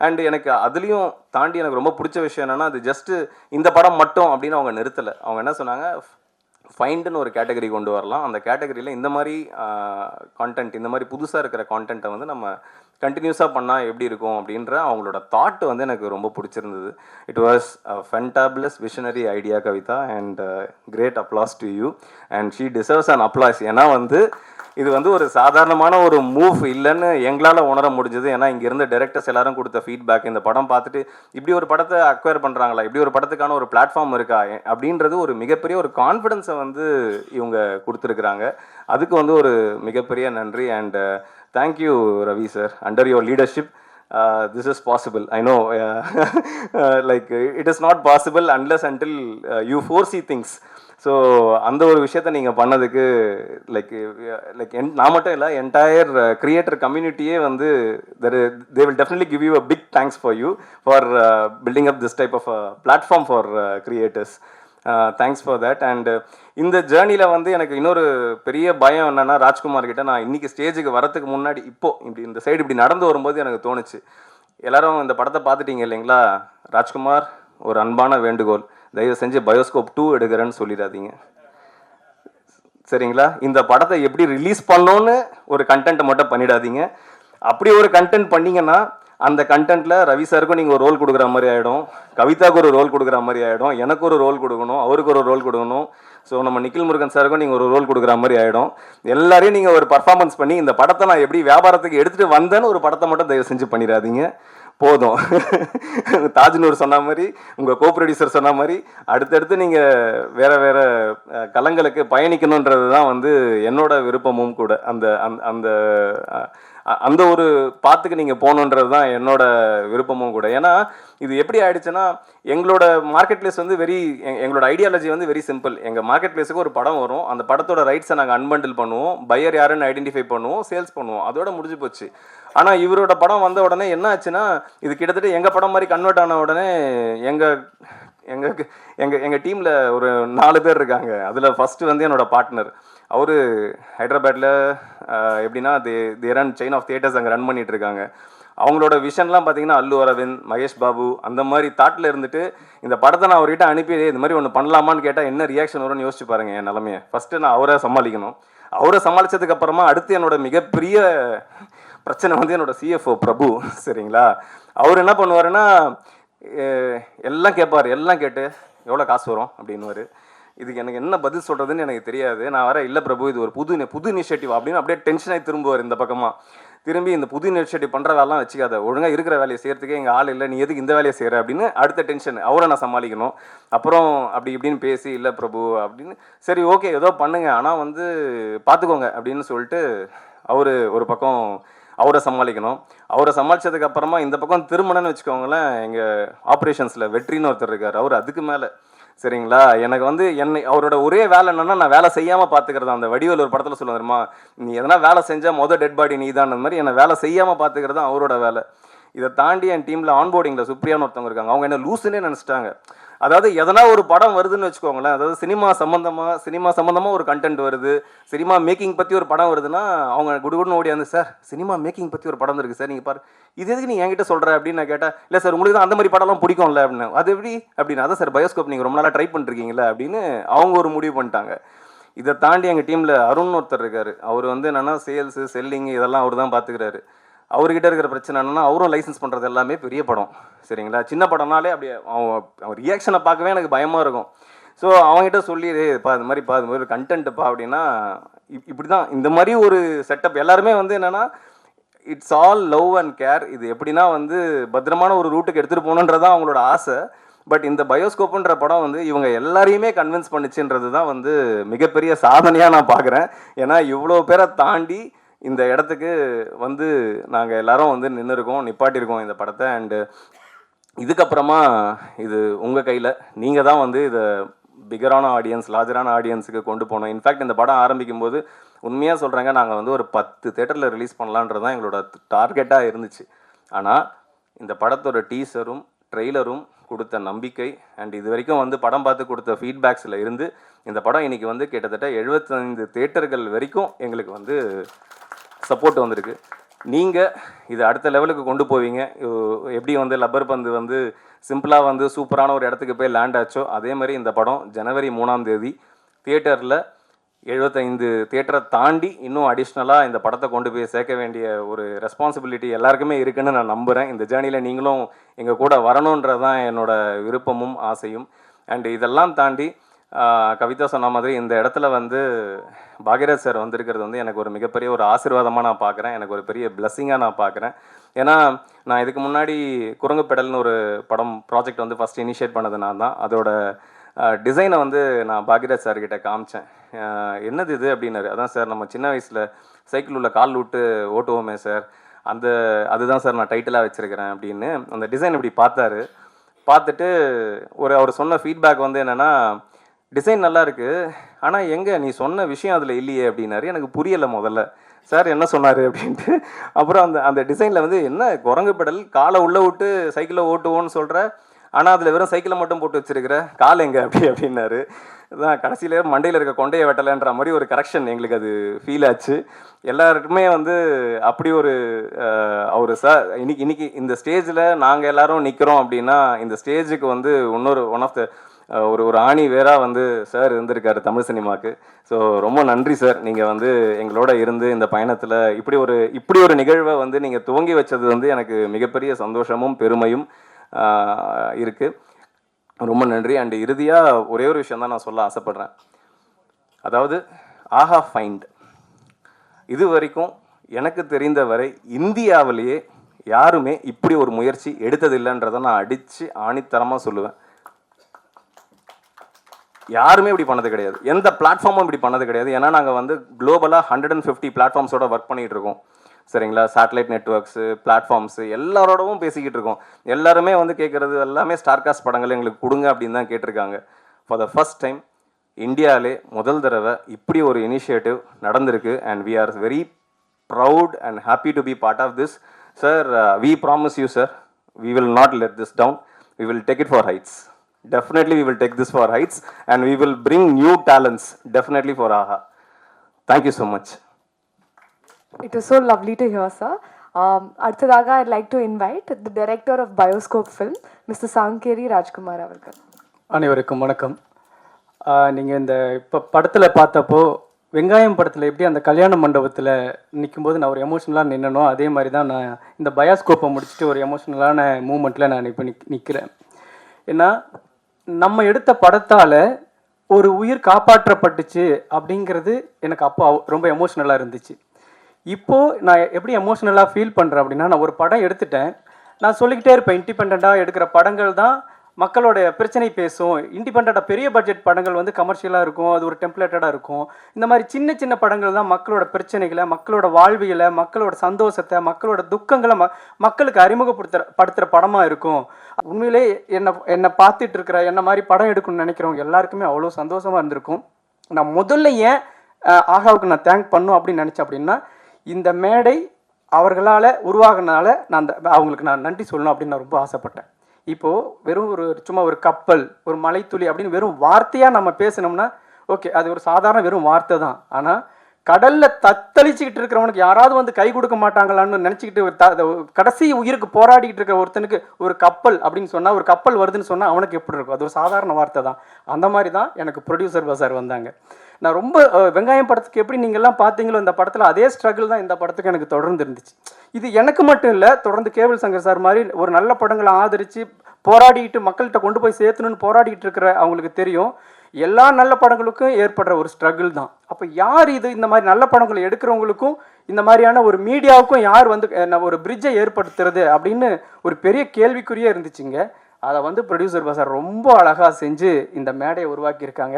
அண்ட் எனக்கு அதுலேயும் தாண்டி எனக்கு ரொம்ப பிடிச்ச விஷயம் என்னென்னா, அது ஜஸ்ட்டு இந்த படம் மட்டும் அப்படின்னு அவங்க நிறுத்தலை. அவங்க என்ன சொன்னாங்க, ஃபைண்டுன்னு ஒரு கேட்டகரி கொண்டு வரலாம். அந்த கேட்டகரியில் இந்த மாதிரி கான்டென்ட், இந்த மாதிரி புதுசாக இருக்கிற கான்டென்ட்டை வந்து நம்ம கண்டினியூஸாக பண்ணால் எப்படி இருக்கும் அப்படின்ற அவங்களோட தாட் வந்து எனக்கு ரொம்ப பிடிச்சிருந்தது. It was a fantabulous visionary idea Kavitha, and great applause to you, and she deserves an applause. ஏன்னா வந்து இது வந்து ஒரு சாதாரணமான ஒரு மூவ் இல்லைன்னு எங்களால் உணர முடிஞ்சது. ஏன்னா இங்கே இருந்த டைரக்டர்ஸ் எல்லாரும் கொடுத்த ஃபீட்பேக், இந்த படம் பார்த்துட்டு இப்படி ஒரு படத்தை அக்வயர் பண்ணுறாங்களா, இப்படி ஒரு படத்துக்கான ஒரு பிளாட்ஃபார்ம் இருக்கா அப்படின்றது ஒரு மிகப்பெரிய ஒரு கான்ஃபிடென்ஸை வந்து இவங்க கொடுத்துருக்குறாங்க. அதுக்கு வந்து ஒரு மிகப்பெரிய நன்றி. And thank you Ravi sir, under your leadership this is possible. I know like it is not possible unless until you foresee things. So அந்த ஒரு விஷயத்த நீங்கள் பண்ணதுக்கு லைக் நான் மட்டும் இல்லை, என்டையர் கிரியேட்டர் கம்யூனிட்டியே வந்து they will definitely give you a big thanks for you for building up this type of platform for creators. Thanks for that. And இந்த ஜேர்னியில் வந்து எனக்கு இன்னொரு பெரிய பயம் என்னென்னா, ராஜ்குமார் கிட்ட நான் இன்றைக்கி ஸ்டேஜுக்கு வரத்துக்கு முன்னாடி இப்படி இந்த சைடு இப்படி நடந்து வரும்போது எனக்கு தோணுச்சு, எல்லாரும் இந்த படத்தை பார்த்துட்டீங்க இல்லைங்களா, ராஜ்குமார் ஒரு அன்பான வேண்டுகோள், தயவு செஞ்சு பயோஸ்கோப் 2 எடுக்கிறேன்னு சொல்லிடாதீங்க, சரிங்களா? இந்த படத்தை எப்படி ரிலீஸ் பண்ணோன்னு ஒரு கண்டென்ட்டை மட்டும் பண்ணிடாதீங்க. அப்படி ஒரு கண்டென்ட் பண்ணிங்கன்னா அந்த கண்டென்ட்டில் ரவி சாருக்கும் நீங்கள் ஒரு ரோல் கொடுக்குற மாதிரி ஆகிடும், கவிதாவுக்கு ஒரு ரோல் கொடுக்குற மாதிரி ஆகிடும், எனக்கு ஒரு ரோல் கொடுக்கணும், அவருக்கு ஒரு ரோல் கொடுக்கணும். ஸோ நம்ம நிக்கில் முருகன் சாருக்கும் நீங்கள் ஒரு ரோல் கொடுக்குற மாதிரி ஆகிடும். எல்லாரையும் நீங்கள் ஒரு பர்ஃபார்மன்ஸ் பண்ணி இந்த படத்தை நான் எப்படி வியாபாரத்துக்கு எடுத்துகிட்டு வந்தேன்னு ஒரு படத்தை மட்டும் தயவு செஞ்சு பண்ணிடாதீங்க, போதும். தாஜ்னூர் சொன்ன மாதிரி, உங்கள் கோ ப்ரொடியூசர் சொன்ன மாதிரி அடுத்தடுத்து நீங்கள் வேறு வேறு களங்களுக்கு பயணிக்கணுன்றது தான் வந்து என்னோட விருப்பமும் கூட. அந்த அந்த அந்த ஒரு பாத்துக்கு நீங்கள் போகணுன்றது தான் என்னோட விருப்பமும் கூட. ஏன்னா இது எப்படி ஆயிடுச்சுன்னா, எங்களோட மார்க்கெட் பிளேஸ் வந்து எங்களோட ஐடியாலஜி வந்து வெரி சிம்பிள். எங்கள் மார்க்கெட் பிளேஸுக்கு ஒரு படம் வரும், அந்த படத்தோட ரைட்ஸை நாங்கள் அன்பண்டில் பண்ணுவோம், பையர் யாருன்னு ஐடென்டிஃபை பண்ணுவோம், சேல்ஸ் பண்ணுவோம், அதோட முடிஞ்சு போச்சு. ஆனால் இவரோட படம் வந்த உடனே என்ன ஆச்சுன்னா, இது கிட்டத்தட்ட எங்கள் படம் மாதிரி கன்வெர்ட் ஆன உடனே எங்கள் டீமில் ஒரு 4 பேர் இருக்காங்க. அதில் ஃபஸ்ட்டு வந்து என்னோட பார்ட்னர், அவர் ஹைதராபாத்தில் எப்படின்னா they run chain of theaters அங்கே ரன் பண்ணிட்டு இருக்காங்க. அவங்களோட விஷன்லாம் பார்த்தீங்கன்னா அல்லு அரவிந்த், மகேஷ் பாபு அந்த மாதிரி தாட்டில் இருந்துட்டு இந்த படத்தை நான் அவர்கிட்ட அனுப்பி இந்த மாதிரி ஒன்று பண்ணலாமான்னு கேட்டால் என்ன ரியாக்ஷன் வரும்னு யோசிச்சு பாருங்கள் என் நிலமையை. ஃபஸ்ட்டு நான் அவரை சமாளிக்கணும். அவரை சமாளித்ததுக்கு அப்புறமா அடுத்து என்னோட மிகப்பெரிய பிரச்சனை வந்து என்னோட சிஎஃப்ஓ பிரபு, சரிங்களா? அவர் என்ன பண்ணுவாருன்னா, எல்லாம் கேட்பார், எல்லாம் கேட்டு எவ்வளோ காசு வரும் அப்படின்னுவார். இதுக்கு எனக்கு என்ன பதில் சொல்கிறதுன்னு எனக்கு தெரியாது. நான் வர இல்லை பிரபு, இது ஒரு புது இனிஷியேட்டிவ் அப்படின்னு அப்படியே டென்ஷனாகி திரும்புவார் இந்த பக்கமாக. திரும்பி இந்த புது இனிஷியேட்டிவ் பண்ணுற வேலைலாம் வச்சுக்காத, ஒழுங்காக இருக்கிற வேலையை செய்கிறதுக்கே எங்கள் ஆள் இல்லை, நீ எதுக்கு இந்த வேலையை செய்கிற அப்படின்னு அடுத்த டென்ஷன், அவரை நான் சமாளிக்கணும். அப்புறம் அப்படி இப்படின்னு பேசி, இல்லை பிரபு அப்படின்னு, சரி ஓகே ஏதோ பண்ணுங்க, ஆனால் வந்து பார்த்துக்கோங்க அப்படின்னு சொல்லிட்டு அவர் ஒரு பக்கம் அவரை சமாளிக்கணும். அவரை சமாளித்ததுக்கு அப்புறமா இந்த பக்கம் திருமணம்னு வச்சுக்கோங்களேன், எங்கள் ஆப்ரேஷன்ஸில் வெற்றின்னு ஒருத்தர் இருக்கார், அவர் அதுக்கு மேலே, சரிங்களா? எனக்கு வந்து அவரோட ஒரே வேலை என்னன்னா, நான் வேலை செய்யாமல் பார்த்துக்கிறது. அந்த வடிவேல் ஒரு படத்தில் சொல்ல தெரியுமா, நீ எதனா வேலை செஞ்சால் டெட் பாடி நீ தான் மாதிரி, என்னை வேலை செய்யாமல் பார்த்துக்கிறது தான் அவரோட வேலை. இதை தாண்டி என் டீமில் ஆன்போர்டிங்கில் சுப்ரியான்னு ஒருத்தவங்க இருக்காங்க, அவங்க என்ன லூசுன்னே நினச்சிட்டாங்க. அதாவது எதனா ஒரு படம் வருதுன்னு வச்சுக்கோங்களேன், அதாவது சினிமா சம்மந்தமாக ஒரு கண்டென்ட் வருது, சினிமா மேக்கிங் பற்றி ஒரு படம் வருதுன்னா அவங்க குடுகுடுன்னு ஓடியாந்து, சார் சினிமா மேக்கிங் பற்றி ஒரு படம் இருக்குது சார், நீங்கள் பாரு, இது எதுக்கு நீ என்கிட்ட சொல்கிற அப்படின்னு நான் கேட்டேன். இல்லை சார் உங்களுக்கு தான் அந்த மாதிரி படம்லாம் பிடிக்கும்ல அப்படின்னு. அது எப்படி அப்படின்னு, அதான் சார் பயோஸ்கோப் நீங்கள் ரொம்ப நாளாக ட்ரை பண்ணிருக்கீங்களா அப்படின்னு அவங்க ஒரு முடிவு பண்ணிட்டாங்க. இதை தாண்டி எங்கள் டீமில் அருண் ஒருத்தர் இருக்கார், அவர் வந்து என்னென்னா சேல்ஸு செல்லிங் இதெல்லாம் அவர் தான் பார்த்துக்கிறாரு. அவர்கிட்ட இருக்கிற பிரச்சனை என்னென்னா, அவரும் லைசன்ஸ் பண்ணுறது எல்லாமே பெரிய படம், சரிங்களா? சின்ன படம்னாலே அப்படியே அவன் ரியாக்ஷனை பார்க்கவே எனக்கு பயமாக இருக்கும். ஸோ அவங்ககிட்ட சொல்லி, இது மாதிரி ஒரு கண்டென்ட்டுப்பா அப்படின்னா, இப்படி தான் இந்த மாதிரி ஒரு செட்டப். எல்லாருமே வந்து என்னென்னா, it's all love and care. இது எப்படின்னா வந்து பத்திரமான ஒரு ரூட்டுக்கு எடுத்துகிட்டு போகணுன்றதான் அவங்களோட ஆசை. பட் இந்த பயோஸ்கோப்புன்ற படம் வந்து இவங்க எல்லாரையுமே கன்வின்ஸ் பண்ணுச்சுன்றது தான் வந்து மிகப்பெரிய சாதனையாக நான் பார்க்குறேன். ஏன்னா இவ்வளோ பேரை தாண்டி இந்த இடத்துக்கு வந்து நாங்கள் எல்லாரும் வந்து நிப்பாட்டியிருக்கோம் இந்த படத்தை. அண்டு இதுக்கப்புறமா இது உங்கள் கையில், நீங்கள் தான் வந்து இதை பிகரான ஆடியன்ஸ், லார்ஜரான ஆடியன்ஸுக்கு கொண்டு போனோம். இன்ஃபேக்ட் இந்த படம் ஆரம்பிக்கும் போது உண்மையாக சொல்கிறாங்க, நாங்கள் வந்து ஒரு 10 தேட்டரில் ரிலீஸ் பண்ணலான்றது தான் எங்களோட டார்கெட்டாக இருந்துச்சு. ஆனால் இந்த படத்தோட டீசரும் ட்ரெய்லரும் கொடுத்த நம்பிக்கை அண்ட் இது வரைக்கும் வந்து படம் பார்த்து கொடுத்த ஃபீட்பேக்ஸில் இருந்து இந்த படம் இன்றைக்கி வந்து கிட்டத்தட்ட 75 தேட்டர்கள் வரைக்கும் எங்களுக்கு வந்து சப்போர்ட் வந்திருக்கு. நீங்கள் இது அடுத்த லெவலுக்கு கொண்டு போவீங்க. எப்படி வந்து லப்பர் பந்து வந்து சிம்பிளாக வந்து சூப்பரான ஒரு இடத்துக்கு போய் லேண்ட் ஆச்சோ, அதே மாதிரி இந்த படம் ஜனவரி 3ஆம் தேதி தியேட்டரில் 75 தேட்டரை தாண்டி இன்னும் அடிஷ்னலாக இந்த படத்தை கொண்டு போய் சேர்க்க வேண்டிய ஒரு ரெஸ்பான்சிபிலிட்டி எல்லாருக்குமே இருக்குன்னு நான் நம்புகிறேன். இந்த ஜேர்னியில் நீங்களும் எங்கள் கூட வரணுன்றது தான் என்னோடய விருப்பமும் ஆசையும். அண்ட் இதெல்லாம் தாண்டி கவிதா சொன்ன மாதிரி இந்த இடத்துல வந்து பாக்யராஜ் சார் வந்திருக்கிறது வந்து எனக்கு ஒரு மிகப்பெரிய ஒரு ஆசீர்வாதமாக நான் பார்க்குறேன். எனக்கு ஒரு பெரிய பிளஸ்ஸிங்காக நான் பார்க்குறேன். ஏன்னா நான் இதுக்கு முன்னாடி குரங்கு பெடல்னு ஒரு படம் ப்ராஜெக்ட் வந்து ஃபஸ்ட் இனிஷியேட் பண்ணது நான் தான். அதோட டிசைனை வந்து நான் பாக்யராஜ் சார்கிட்ட காமிச்சேன். என்னது இது அப்படின்னாரு. அதான் சார் நம்ம சின்ன வயசில் சைக்கிள் உள்ள கால் விட்டு ஓட்டுவோமே சார், அதுதான் சார் நான் டைட்டிலாக வச்சுருக்கிறேன் அப்படின்னு. அந்த டிசைன் இப்படி பார்த்துட்டு அவர் சொன்ன ஃபீட்பேக் வந்து என்னென்னா, டிசைன் நல்லா இருக்குது, ஆனால் எங்கே நீ சொன்ன விஷயம் அதில் இல்லையே அப்படின்னாரு. எனக்கு புரியலை முதல்ல சார் என்ன சொன்னார் அப்படின்ட்டு. அப்புறம் அந்த டிசைனில் வந்து என்ன குரங்கு பெடல் காலை உள்ளே விட்டு சைக்கிளை ஓட்டுவோன்னு சொல்கிற, ஆனால் அதில் வெறும் சைக்கிளை மட்டும் போட்டு வச்சுருக்கிற, கால் எங்கே அப்படின்னாரு. தான் கடைசியில் மண்டையில் இருக்க கொண்டையை வெட்டலைன்ற மாதிரி ஒரு கரெக்ஷன் எங்களுக்கு அது ஃபீல் ஆச்சு. எல்லாருக்குமே வந்து அப்படி ஒரு அவர் சார் இன்னைக்கு இந்த ஸ்டேஜில் நாங்கள் எல்லாரும் நிற்கிறோம் அப்படின்னா இந்த ஸ்டேஜுக்கு வந்து இன்னொரு ஒன் ஆஃப் த ஒரு ஆணி வேறாக வந்து சார் இருந்திருக்காரு தமிழ் சினிமாவுக்கு. ஸோ ரொம்ப நன்றி சார், நீங்கள் வந்து எங்களோட இருந்து இந்த பயணத்தில் இப்படி ஒரு நிகழ்வை வந்து நீங்கள் துவங்கி வச்சது வந்து எனக்கு மிகப்பெரிய சந்தோஷமும் பெருமையும் இருக்குது. ரொம்ப நன்றி. அண்ட் இறுதியாக ஒரே ஒரு விஷயம் தான் நான் சொல்ல ஆசைப்படுறேன். அதாவது ஆஹா ஃபைண்ட் இது வரைக்கும் எனக்கு தெரிந்த வரை இந்தியாவிலேயே யாருமே இப்படி ஒரு முயற்சி எடுத்ததில்லைன்றதை நான் அடித்து ஆணித்தரமாக சொல்லுவேன். யாருமே இப்படி பண்ணது கிடையாது, எந்த பிளாட்ஃபார்மும் இப்படி பண்ணது கிடையாது. ஏன்னா நாங்கள் வந்து குளோபலாக 150 பிளாட்ஃபார்ம்ஸோட ஒர்க் பண்ணிகிட்டு இருக்கோம், சரிங்களா? சேட்டலைட் நெட்ஒர்க்ஸு, பிளாட்ஃபார்ம்ஸு எல்லாரோடவும் பேசிக்கிட்டு இருக்கோம். எல்லாருமே வந்து கேட்குறது எல்லாமே ஸ்டார்காஸ்ட் படங்கள் எங்களுக்கு கொடுங்க அப்படின்னு தான் கேட்டிருக்காங்க. ஃபார் த ஃபர்ஸ்ட் டைம் இந்தியாவிலே முதல் தடவை இப்படி ஒரு இனிஷியேட்டிவ் நடந்திருக்கு. And we are very proud and happy to be part of this. Sir, we promise you sir, we will not let this down. We will take it for heights. Definitely we will take this for heights and we will bring new talents definitely for AHA. Thank you so much. It was so lovely to hear, sir. Arthadaga, I'd like to invite the director of Bioscope Film, Mr. Sankeri Rajkumar avargal. அனைவருக்கும் வணக்கம். நீங்கள் இந்த இப்போ படத்தில் பார்த்தப்போ வெங்காயம் படத்தில் எப்படி அந்த கல்யாண மண்டபத்தில் நிற்கும்போது நான் ஒரு எமோஷ்னலாக நின்னனோ, அதே மாதிரி தான் நான் இந்த பயோஸ்கோப்பை முடிச்சுட்டு ஒரு எமோஷ்னலான மூமெண்ட்டில் நான் இப்போ நிற்கிறேன். ஏன்னா நம்ம எடுத்த படத்தால் ஒரு உயிர் காப்பாற்றப்பட்டுச்சு அப்படிங்கிறது எனக்கு அப்போ ரொம்ப எமோஷ்னலாக இருந்துச்சு. இப்போது நான் எப்படி எமோஷ்னலாக ஃபீல் பண்ணுறேன் அப்படின்னா, நான் ஒரு படம் எடுத்துட்டேன், நான் சொல்லிக்கிட்டே இருப்பேன், இண்டிபெண்ட்டாக எடுக்கிற படங்கள் தான் மக்களோட பிரச்சனை பேசும். இண்டிபெண்ட்டாக பெரிய பட்ஜெட் படங்கள் வந்து கமர்ஷியலாக இருக்கும், அது ஒரு டெம்ப்ளேட்டடாக இருக்கும். இந்த மாதிரி சின்ன சின்ன படங்கள் தான் மக்களோட பிரச்சனைகளை, மக்களோட வாழ்வியலை, மக்களோட சந்தோஷத்தை, மக்களோட துக்கங்களை மக்களுக்கு அறிமுகப்படுத்துகிற படமாக இருக்கும். உண்மையிலே என்னை பார்த்துட்டு இருக்கிற என்ன மாதிரி படம் எடுக்கணும்னு நினைக்கிறவங்க எல்லாருக்குமே அவ்வளோ சந்தோஷமாக இருந்திருக்கும். நான் முதல்ல ஏன் ஆகாவுக்கு நான் தேங்க் பண்ணும் அப்படின்னு நினச்சேன் அப்படின்னா, இந்த மேடை அவர்களால் உருவாகினால அவங்களுக்கு நான் நன்றி சொல்லணும் அப்படின்னு நான் ரொம்ப ஆசைப்பட்டேன். இப்போது வெறும் சும்மா ஒரு கப்பல், ஒரு மலைத்துளி அப்படின்னு வெறும் வார்த்தையாக நம்ம பேசினோம்னா ஓகே, அது ஒரு சாதாரண வெறும் வார்த்தை தான். ஆனால் கடலில் தத்தளிச்சுக்கிட்டு இருக்கிறவனுக்கு யாராவது வந்து கை கொடுக்க மாட்டாங்களான்னு நினச்சிக்கிட்டு கடைசி உயிருக்கு போராடிக்கிட்டு இருக்கிற ஒருத்தனுக்கு ஒரு கப்பல் அப்படின்னு சொன்னால், ஒரு கப்பல் வருதுன்னு சொன்னால் அவனுக்கு எப்படி இருக்கும்? அது ஒரு சாதாரண வார்த்தை தான். அந்த மாதிரி தான் எனக்கு ப்ரொடியூசர் பசார் வந்தாங்க. நான் ரொம்ப வெங்காயம் படத்துக்கு எப்படி நீங்கள்லாம் பார்த்தீங்களோ இந்த படத்தில் அதே ஸ்ட்ரகிள் தான் இந்த படத்துக்கு எனக்கு தொடர்ந்து இருந்துச்சு. இது எனக்கு மட்டும் இல்லை, தொடர்ந்து கேபிள் சங்கர் சார் மாதிரி ஒரு நல்ல படங்களை ஆதரித்து போராடிட்டு மக்கள்கிட்ட கொண்டு போய் சேர்த்தணுன்னு போராடிட்டு இருக்கிற அவங்களுக்கு தெரியும், எல்லா நல்ல படங்களுக்கும் ஏற்படுற ஒரு ஸ்ட்ரகிள் தான். அப்போ யார் இந்த மாதிரி நல்ல படங்களை எடுக்கிறவங்களுக்கும் இந்த மாதிரியான ஒரு மீடியாவுக்கும் யார் வந்து ஒரு பிரிட்ஜை ஏற்படுத்துறது அப்படின்னு ஒரு பெரிய கேள்விக்குறியே இருந்துச்சுங்க. அதை வந்து ப்ரொடியூசர் பசார் ரொம்ப அழகாக செஞ்சு இந்த மேடையை உருவாக்கியிருக்காங்க.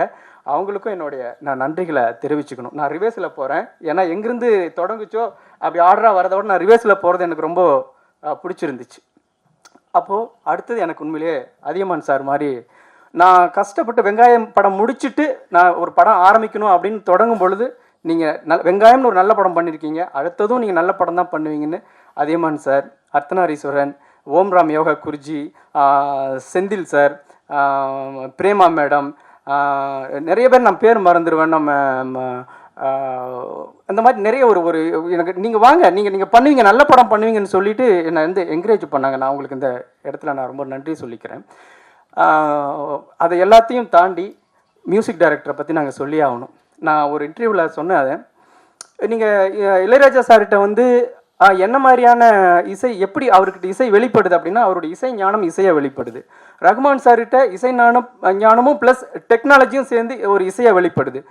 அவங்களுக்கும் நான் நன்றிகளை தெரிவிச்சுக்கணும். நான் ரிவேர்ஸில் போகிறேன், ஏன்னா எங்கேருந்து தொடங்குச்சோ அப்படி ஆர்டராக வரதை விட நான் ரிவேர்ஸில் போகிறது எனக்கு ரொம்ப பிடிச்சிருந்துச்சு. அப்போது அடுத்தது எனக்கு உண்மையிலேயே அதியமான் சார் மாதிரி நான் கஷ்டப்பட்டு வெங்காயம் படம் முடிச்சுட்டு நான் ஒரு படம் ஆரம்பிக்கணும் அப்படின்னு தொடங்கும் பொழுது நீங்கள் வெங்காயம்னு ஒரு நல்ல படம் பண்ணியிருக்கீங்க, அடுத்ததும் நீங்கள் நல்ல படம் தான் பண்ணுவீங்கன்னு Athiyaman sir, Ardhanareeswaran, Omram Yoga Guruji, Senthil sir, Prema madam, நிறைய பேர் நான் பேர் மறந்துடுவேன். அந்த மாதிரி நிறைய ஒரு எனக்கு நீங்கள் வாங்க, நீங்கள் பண்ணுவீங்க, நல்ல படம் பண்ணுவீங்கன்னு சொல்லிட்டு என்னை வந்து என்கரேஜ் பண்ணாங்க. நான் உங்களுக்கு இந்த இடத்துல நான் ரொம்ப நன்றி சொல்லிக்கிறேன். அதை எல்லாத்தையும் தாண்டி மியூசிக் டைரக்டரை பற்றி நாங்கள் சொல்லி ஆகணும். நான் ஒரு இன்டர்வியூவில் சொன்னேன், அதை நீங்கள் இளையராஜா சார்கிட்ட வந்து என்ன மாதிரியான இசை, எப்படி அவர்கிட்ட இசை வெளிப்படுது அப்படின்னா அவருடைய இசை ஞானம் இசையை வெளிப்படுது. ரகுமான் சார்கிட்ட இசை ஞானமும் ப்ளஸ் டெக்னாலஜியும் சேர்ந்து ஒரு இசையை வெளிப்படுது.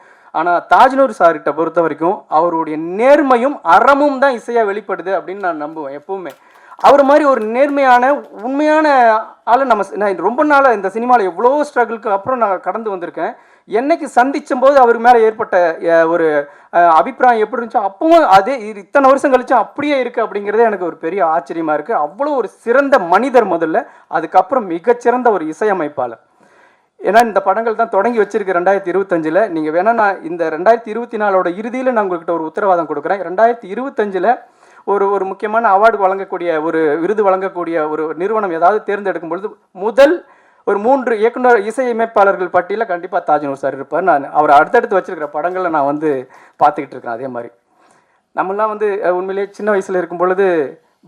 ஆனால் தாஜ்னூர் சார்கிட்ட பொறுத்த வரைக்கும் அவருடைய நேர்மையும் அறமும் தான் இசையாக வெளிப்படுது அப்படின்னு நான் நம்புவேன் எப்பவுமே. அவர் மாதிரி ஒரு நேர்மையான உண்மையான ஆளை நான் ரொம்ப நாளாக இந்த சினிமாவில் எவ்வளோ ஸ்ட்ரகிளுக்கு அப்புறம் நான் கடந்து வந்திருக்கேன். என்னைக்கு சந்திச்சும் போது அவர் மேலே ஏற்பட்ட ஒரு அபிப்பிராயம் எப்படி இருந்துச்சோ அப்பவும் அதே இத்தனை வருஷம் கழிச்சும் அப்படியே இருக்குது அப்படிங்கிறதே எனக்கு ஒரு பெரிய ஆச்சரியமாக இருக்குது. அவ்வளோ ஒரு சிறந்த மனிதர் முதல்ல, அதுக்கப்புறம் மிகச்சிறந்த ஒரு இசையமைப்பாளர். ஏன்னா இந்த படங்கள் தான் தொடங்கி வச்சிருக்கு 2025. நீங்கள் வேணால் நான் இந்த 2024 இறுதியில் நான் உங்கள்கிட்ட ஒரு உத்தரவாதம் கொடுக்குறேன். 2025 ஒரு முக்கியமான அவார்டு வழங்கக்கூடிய ஒரு விருது வழங்கக்கூடிய ஒரு நிறுவனம் ஏதாவது தேர்ந்தெடுக்கும் பொழுது முதல் ஒரு 3 இயக்குனர் இசையமைப்பாளர்கள் பட்டியலில் கண்டிப்பாக தாஜ்னூர் சார் இருப்பார். நான் அவர் அடுத்தடுத்து வச்சிருக்கிற படங்களில் நான் வந்து பார்த்துக்கிட்டு இருக்கேன். அதே மாதிரி நம்மளாம் வந்து உண்மையிலேயே சின்ன வயசில் இருக்கும் பொழுது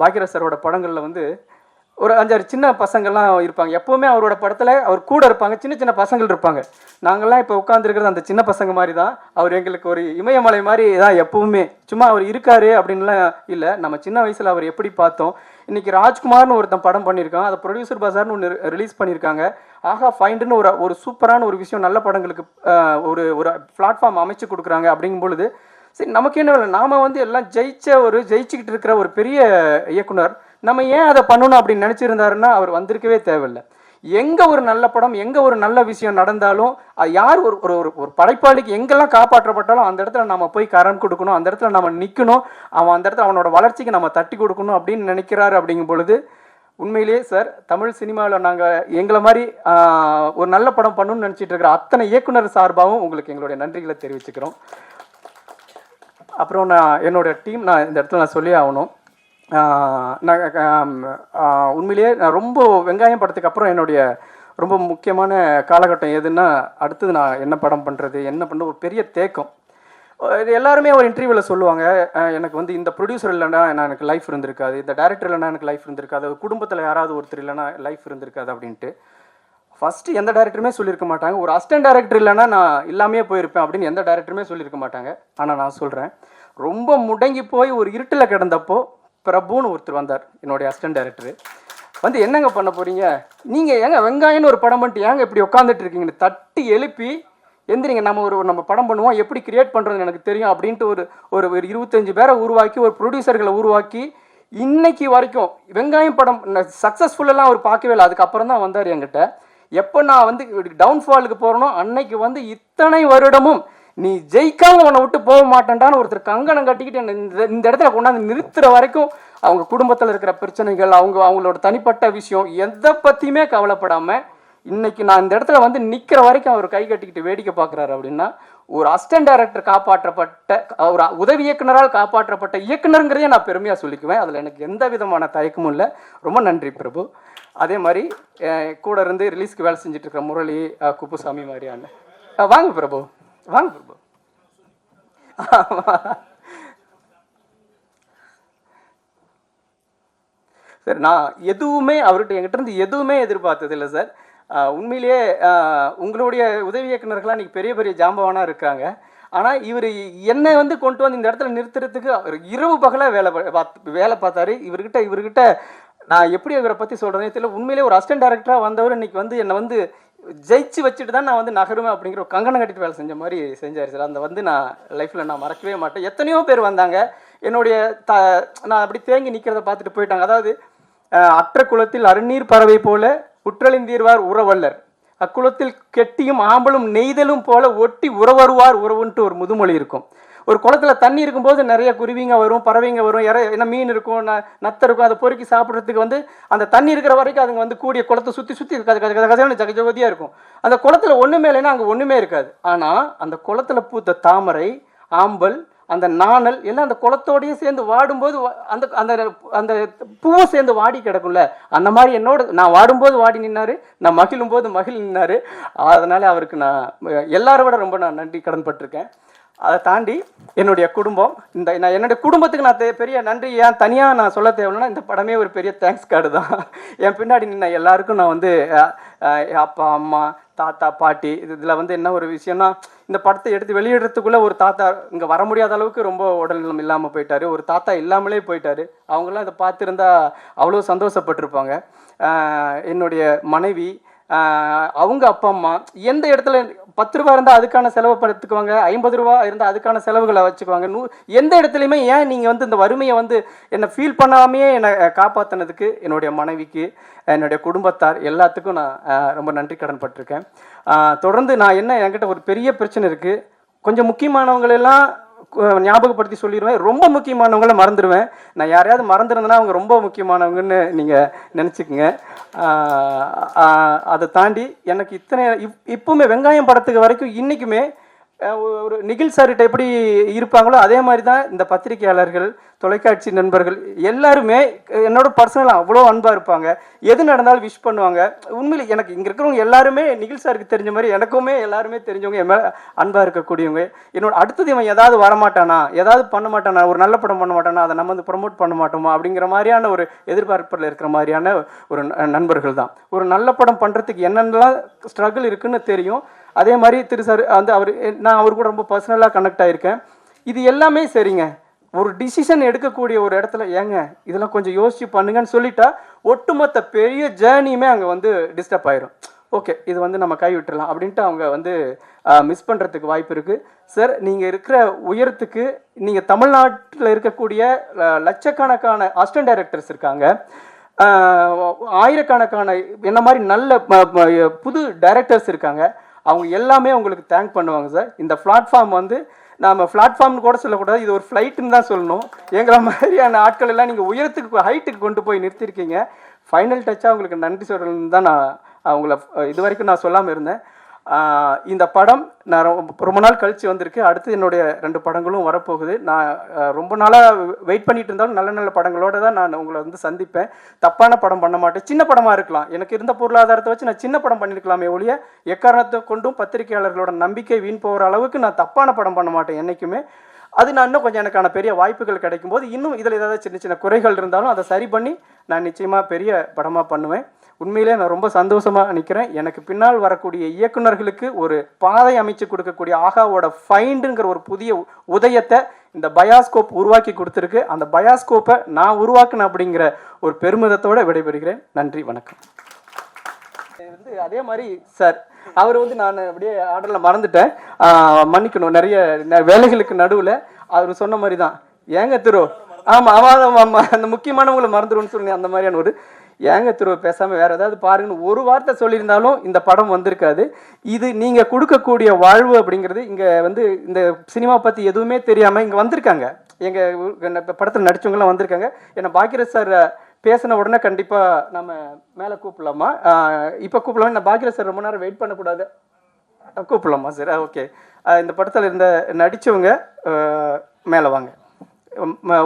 பாக்யராஜ் சாரோட படங்களில் வந்து ஒரு 5-6 சின்ன பசங்கள்லாம் இருப்பாங்க. எப்போவுமே அவரோட படத்தில் அவர் கூட இருப்பாங்க, சின்ன சின்ன பசங்கள் இருப்பாங்க. நாங்கள்லாம் இப்போ உட்காந்துருக்கிறது அந்த சின்ன பசங்க மாதிரி தான். அவர் எங்களுக்கு ஒரு இமயமலை மாதிரி தான் எப்போவுமே. சும்மா அவர் இருக்காரு அப்படின்லாம் இல்லை, நம்ம சின்ன வயசில் அவர் எப்படி பார்த்தோம். இன்றைக்கி ராஜ்குமார்னு ஒருத்தன் படம் பண்ணியிருக்கான், அதை ப்ரொடியூசர் பசார்னு ஒன்று ரிலீஸ் பண்ணியிருக்காங்க. ஆஹா ஃபைண்டுன்னு ஒரு சூப்பரான ஒரு விஷயம், நல்ல படங்களுக்கு ஒரு பிளாட்ஃபார்ம் அமைச்சு கொடுக்குறாங்க. அப்படிங்கும் பொழுது சரி நமக்கு என்ன இல்லை, நாம் வந்து எல்லாம் ஜெயிச்சுக்கிட்டு இருக்கிற ஒரு பெரிய இயக்குனர், நம்ம ஏன் அதை பண்ணணும் அப்படின்னு நினச்சிருந்தாருன்னா அவர் வந்திருக்கவே தேவையில்லை. எங்கே ஒரு நல்ல படம், எங்கே ஒரு நல்ல விஷயம் நடந்தாலும் அது யார் ஒரு படைப்பாளிக்கு எங்கெல்லாம் காப்பாற்றப்பட்டாலும் அந்த இடத்துல நம்ம போய் கரம் கொடுக்கணும், அந்த இடத்துல நம்ம நிற்கணும், அந்த இடத்துல அவனோட வளர்ச்சிக்கு நம்ம தட்டி கொடுக்கணும் அப்படின்னு நினைக்கிறாரு. அப்படிங்கும் பொழுது உண்மையிலேயே சார், தமிழ் சினிமாவில் நாங்கள் எங்களை மாதிரி ஒரு நல்ல படம் பண்ணணும்னு நினச்சிட்டு இருக்கிற அத்தனை இயக்குனர் சார்பாகவும் உங்களுக்கு எங்களுடைய நன்றிகளை தெரிவிச்சுக்கிறோம். அப்புறம் என்னோட டீம் இந்த இடத்துல நான் சொல்லி ஆகணும். உண்மையிலேயே நான் ரொம்ப வெங்காயம் படத்துக்கு அப்புறம் என்னுடைய ரொம்ப முக்கியமான காலகட்டம் எதுன்னா, அடுத்தது நான் என்ன படம் பண்ணுறது ஒரு பெரிய தேக்கம். இது எல்லாருமே ஒரு இன்டர்வியூவில் சொல்லுவாங்க, எனக்கு வந்து இந்த ப்ரொடியூசர் இல்லைன்னா எனக்கு லைஃப் இருந்திருக்காது, இந்த டைரக்டர் இல்லைன்னா எனக்கு லைஃப் இருந்திருக்காது, குடும்பத்தில் யாராவது ஒருத்தர் இல்லைன்னா லைஃப் இருந்திருக்காது அப்படின்ட்டு. ஃபஸ்ட்டு எந்த டேரக்டருமே சொல்லியிருக்க மாட்டாங்க, ஒரு அசிஸ்டன்ட் டைரக்டர் இல்லைன்னா நான் இல்லாமே போயிருப்பேன் அப்படின்னு எந்த டேரக்டருமே சொல்லியிருக்க மாட்டாங்க. ஆனால் நான் சொல்கிறேன், ரொம்ப முடங்கி போய் ஒரு இருட்டில் கிடந்தப்போ பிரபுன்னு ஒருத்தர் வந்தார், என்னுடைய அசிஸ்டன்ட் டைரக்டர். வந்து என்னங்க பண்ண போகிறீங்க, நீங்கள் ஏங்க வெங்காயம்னு ஒரு படம் பண்ணிட்டு ஏங்க இப்படி உட்காந்துட்டு இருக்கீங்கன்னு தட்டி எழுப்பி, எந்திரிங்க நம்ம படம் பண்ணுவோம், எப்படி கிரியேட் பண்ணுறதுன்னு எனக்கு தெரியும் அப்படின்ட்டு ஒரு 25 பேரை உருவாக்கி, ஒரு ப்ரொடியூசர்களை உருவாக்கி, இன்னைக்கு வரைக்கும் வெங்காயம் படம் சக்ஸஸ்ஃபுல்லெல்லாம் அவர் பார்க்கவே இல்லை. அதுக்கப்புறம் தான் வந்தார் என்கிட்ட. எப்போ நான் வந்து டவுன்ஃபாலுக்கு போகிறனோ அன்னைக்கு வந்து இத்தனை வருடமும் நீ ஜெயிக்காம உன்னை விட்டு போக மாட்டேன்டான்னு ஒருத்தர் கங்கணம் கட்டிக்கிட்டு இந்த இடத்துல கொண்டாந்து நிறுத்துற வரைக்கும் அவங்க குடும்பத்தில் இருக்கிற பிரச்சனைகள், அவங்களோட தனிப்பட்ட விஷயம் எதை பற்றியுமே கவலைப்படாமல் இன்னைக்கு நான் இந்த இடத்துல வந்து நிற்கிற வரைக்கும் அவர் கை கட்டிக்கிட்டு வேடிக்கை பார்க்குறாரு. அப்படின்னா ஒரு அசிஸ்டன்ட் டைரக்டர் காப்பாற்றப்பட்ட, ஒரு உதவி இயக்குனரால் காப்பாற்றப்பட்ட இயக்குனருங்கிறதே நான் பெருமையாக சொல்லிக்குவேன். அதில் எனக்கு எந்த விதமான தயக்கமும் இல்லை. ரொம்ப நன்றி பிரபு. அதே மாதிரி கூட இருந்து ரிலீஸ்க்கு வேலை செஞ்சுட்டு இருக்கிற முரளி, குப்புசாமி மாதிரியான வாங்க பிரபு, வாங்க பிரபு. சார், நான் எதுவுமே அவர்கிட்ட என்கிட்ட இருந்து எதுவுமே எதிர்பார்த்தது இல்லை சார். உண்மையிலேயே உங்களுடைய உதவி இயக்குனர்களாக இன்றைக்கி பெரிய பெரிய ஜாம்பவானாக இருக்காங்க. ஆனால் இவர் என்னை வந்து கொண்டு வந்து இந்த இடத்துல நிறுத்துறதுக்கு அவர் இரவு பகலாக வேலை பார்த்தாரு. இவர்கிட்ட நான் எப்படி இவரை பற்றி சொல்கிறேனே தெரியல. உண்மையிலே ஒரு அசிஸ்டன்ட் டைரக்டராக வந்தவர் இன்றைக்கி வந்து என்னை வந்து ஜெயிச்சு வச்சுட்டு தான் நான் வந்து நகருவேன் அப்படிங்கிற ஒரு கங்கணம் கட்டிட்டு வேலை செஞ்ச மாதிரி செஞ்சார் சார். அந்த வந்து நான் லைஃப்பில் நான் மறக்கவே மாட்டேன். எத்தனையோ பேர் வந்தாங்க என்னுடைய நான் அப்படி தேங்கி நிற்கிறத பார்த்துட்டு போயிட்டாங்க. அதாவது அற்ற குளத்தில் அருநீர் பறவை போல உற்றலிந்தீர்வார் உறவல்லர், அக்குளத்தில் கெட்டியும் ஆம்பலும் நெய்தலும் போல ஒட்டி உறவருவார் உறவுன்ட்டு ஒரு முதுமொழி இருக்கும். ஒரு குளத்துல தண்ணி இருக்கும்போது நிறைய குருவிங்க வரும், பறவைங்க வரும், என்ன மீன் இருக்கும், நத்தை இருக்கும். அதை பொறுக்கி சாப்பிட்றதுக்கு வந்து அந்த தண்ணி இருக்கிற வரைக்கும் அதுங்க வந்து கூடிய குளத்தை சுற்றி சுற்றி ஜகஜோதியாக இருக்கும். அந்த குளத்துல ஒன்றுமே இல்லைன்னா அங்கே ஒன்றுமே இருக்காது. ஆனால் அந்த குளத்துல பூத்த தாமரை, ஆம்பல், அந்த நாணல் எல்லாம் அந்த குளத்தோடையே சேர்ந்து வாடும்போது அந்த அந்த அந்த பூவை சேர்ந்து வாடி கிடக்கும்ல, அந்த மாதிரி என்னோட நான் வாடும்போது வாடி நின்னாரு, நான் மகிழும் போது மகிழ் நின்னாரு. அதனால அவருக்கு நான் எல்லாரை விட ரொம்ப நான் நன்றி கடன்பட்டிருக்கேன். அதை தாண்டி என்னுடைய குடும்பம், நான் என்னுடைய குடும்பத்துக்கு நான் பெரிய நன்றி ஏன் தனியாக நான் சொல்ல தேவைன்னா, இந்த படமே ஒரு பெரிய தேங்க்ஸ் கார்டு தான். என் பின்னாடி நின்ன எல்லாருக்கும் நான் வந்து அப்பா, அம்மா, தாத்தா, பாட்டி, இதில் வந்து என்ன ஒரு விஷயம்னா, இந்த படத்தை எடுத்து வெளியிடுறதுக்குள்ளே ஒரு தாத்தா இங்கே வர முடியாத அளவுக்கு ரொம்ப உடல்நலம் இல்லாமல் போயிட்டார். ஒரு தாத்தா இல்லாமலே போயிட்டார். அவங்களாம் இதை பார்த்துருந்தா அவ்வளோ சந்தோஷப்பட்டிருப்பாங்க. என்னுடைய மனைவி, அவங்க அப்பா அம்மா எந்த இடத்துல 10 ரூபா இருந்தால் அதுக்கான செலவை படுத்துக்குவாங்க, 50 ரூபா இருந்தால் அதுக்கான செலவுகளை வச்சுக்குவாங்க. எந்த இடத்துலையுமே ஏன் நீங்கள் வந்து இந்த வறுமையை வந்து என்னை ஃபீல் பண்ணாமையே என்னை காப்பாற்றினதுக்கு என்னுடைய மனைவிக்கு, என்னுடைய குடும்பத்தார் எல்லாத்துக்கும் நான் ரொம்ப நன்றி கடன் பட்டிருக்கேன். தொடர்ந்து நான் என்கிட்ட ஒரு பெரிய பிரச்சனை இருக்குது. கொஞ்சம் முக்கியமானவங்களெல்லாம் ஞாபகப்படுத்தி சொல்லிடுவேன், ரொம்ப முக்கியமானவங்கள மறந்துடுவேன். நான் யாரையாவது மறந்துருந்தேன்னா அவங்க ரொம்ப முக்கியமானவங்கன்னு நீங்கள் நினச்சிக்கோங்க. அதை தாண்டி எனக்கு இப்போவுமே வெங்காயம் படத்துக்கு வரைக்கும் இன்றைக்குமே ஒரு நிகில் சார்கிட்ட எப்படி இருப்பாங்களோ அதே மாதிரி தான் இந்த பத்திரிகையாளர்கள், தொலைக்காட்சி நண்பர்கள் எல்லாருமே என்னோட பர்சனலாக அவ்வளோ அன்பாக இருப்பாங்க. எது நடந்தாலும் விஷ் பண்ணுவாங்க. உண்மையில் எனக்கு இங்கே இருக்கிறவங்க எல்லாருமே நிகில் சாருக்கு தெரிஞ்ச மாதிரி எனக்குமே எல்லாருமே தெரிஞ்சவங்க, என் மேலே அன்பாக இருக்கக்கூடியவங்க. என்னோட அடுத்தது இவன் ஏதாவது வரமாட்டானா, ஏதாவது பண்ண மாட்டானா, ஒரு நல்ல படம் பண்ண மாட்டானா, அதை நம்ம வந்து ப்ரொமோட் பண்ண மாட்டோமா அப்படிங்கிற மாதிரியான ஒரு எதிர்பார்ப்பில் இருக்கிற மாதிரியான ஒரு நண்பர்கள் தான். ஒரு நல்ல படம் பண்ணுறதுக்கு என்னென்னலாம் ஸ்ட்ரகிள் இருக்குன்னு தெரியும். அதே மாதிரி திரு சார் வந்து நான் அவர் கூட ரொம்ப பர்சனலாக கனெக்ட் ஆகியிருக்கேன். இது எல்லாமே சரிங்க. ஒரு டிசிஷன் எடுக்கக்கூடிய ஒரு இடத்துல ஏங்க இதெல்லாம் கொஞ்சம் யோசிச்சு பண்ணுங்கன்னு சொல்லிட்டா ஒட்டுமொத்த பெரிய ஜேர்னியுமே அங்கே வந்து டிஸ்டர்ப் ஆயிரும். ஓகே, இது வந்து நம்ம கை விட்டுறலாம் அப்படின்ட்டு அவங்க வந்து மிஸ் பண்ணுறதுக்கு வாய்ப்பு இருக்குது. சார், நீங்கள் இருக்கிற உயரத்துக்கு நீங்கள் தமிழ்நாட்டில் இருக்கக்கூடிய லட்சக்கணக்கான அசிஸ்டன்ட் டைரக்டர்ஸ் இருக்காங்க, ஆயிரக்கணக்கான என்ன மாதிரி நல்ல புது டைரக்டர்ஸ் இருக்காங்க. அவங்க எல்லாமே உங்களுக்கு தேங்க் பண்ணுவாங்க சார். இந்த பிளாட்ஃபார்ம் வந்து நம்ம பிளாட்ஃபார்ம்னு கூட சொல்லக்கூடாது, இது ஒரு ஃப்ளைட்டுன்னு தான் சொல்லணும். எங்களை மாதிரியான ஆட்கள் எல்லாம் நீங்கள் உயரத்துக்கு ஹைட்டுக்கு கொண்டு போய் நிறுத்திருக்கீங்க. ஃபைனல் டச்சாக உங்களுக்கு நன்றி சொல்லணும்னு தான் நான் அவங்கள இது வரைக்கும் நான் சொல்லாமல் இருந்தேன். இந்த படம் நான் ரொம்ப நாள் கழித்து வந்திருக்கு. அடுத்து என்னுடைய 2 படங்களும் வரப்போகுது. நான் ரொம்ப நாளாக வெயிட் பண்ணிட்டு இருந்தாலும் நல்ல நல்ல படங்களோடு தான் நான் உங்களை வந்து சந்திப்பேன். தப்பான படம் பண்ண மாட்டேன். சின்ன படமாக இருக்கலாம், எனக்கு இருந்த பொருளாதாரத்தை வச்சு நான் சின்ன படம் பண்ணியிருக்கலாமே ஒழிய எக்காரணத்தை கொண்டும் பத்திரிகையாளர்களோட நம்பிக்கை வீண் போகிற அளவுக்கு நான் தப்பான படம் பண்ண மாட்டேன் என்றைக்குமே. அது நான் இன்னும் கொஞ்சம் எனக்கான பெரிய வாய்ப்புகள் கிடைக்கும் போது இன்னும் இதில் ஏதாவது சின்ன சின்ன குறைகள் இருந்தாலும் அதை சரி பண்ணி நான் நிச்சயமாக பெரிய படமாக பண்ணுவேன். உண்மையிலே நான் ரொம்ப சந்தோஷமாக நிற்கிறேன். எனக்கு பின்னால் வரக்கூடிய இயக்குநர்களுக்கு ஒரு பாதை அமைச்சு கொடுக்கக்கூடிய ஆகாவோட ஃபைண்டுங்கிற ஒரு புதிய உதயத்தை இந்த பயாஸ்கோப் உருவாக்கி கொடுத்துருக்கு. அந்த பயாஸ்கோப்பை நான் உருவாக்குனேன் அப்படிங்கிற ஒரு பெருமிதத்தோடு விடைபெறுகிறேன். நன்றி, வணக்கம். வந்து அதே மாதிரி சார், அவர் வந்து நான் அப்படியே ஆர்டரில் மறந்துட்டேன், மன்னிக்கணும். நிறைய வேலைகளுக்கு நடுவில் அவர் சொன்ன மாதிரி தான், ஏங்க திரு, ஆமாம் ஆமாம் அந்த முக்கியமானவங்களை மறந்துடும்னு சொன்னேன். அந்த மாதிரியான ஒரு ஏங்க திரு பேசாமல் வேறு ஏதாவது பாருங்கன்னு ஒரு வார்த்தை சொல்லியிருந்தாலும் இந்த படம் வந்திருக்காது. இது நீங்கள் கொடுக்கக்கூடிய வாழ்வு அப்படிங்கிறது. இங்கே வந்து இந்த சினிமா பற்றி எதுவுமே தெரியாமல் இங்கே வந்திருக்காங்க, எங்கள் படத்தில் நடித்தவங்களாம் வந்திருக்காங்க. ஏன்னா பாக்கியராஜ் சார் பேசின உடனே கண்டிப்பாக நம்ம மேலே கூப்பிடலாமா? இப்போ கூப்பிடலாமா? நான் பாக்கியராஜ் சார் ரொம்ப நேரம் வெயிட் பண்ணக்கூடாது, கூப்பிடலாமா சார்? ஓகே. இந்த படத்தில் இருந்த நடித்தவங்க மேலே வாங்க.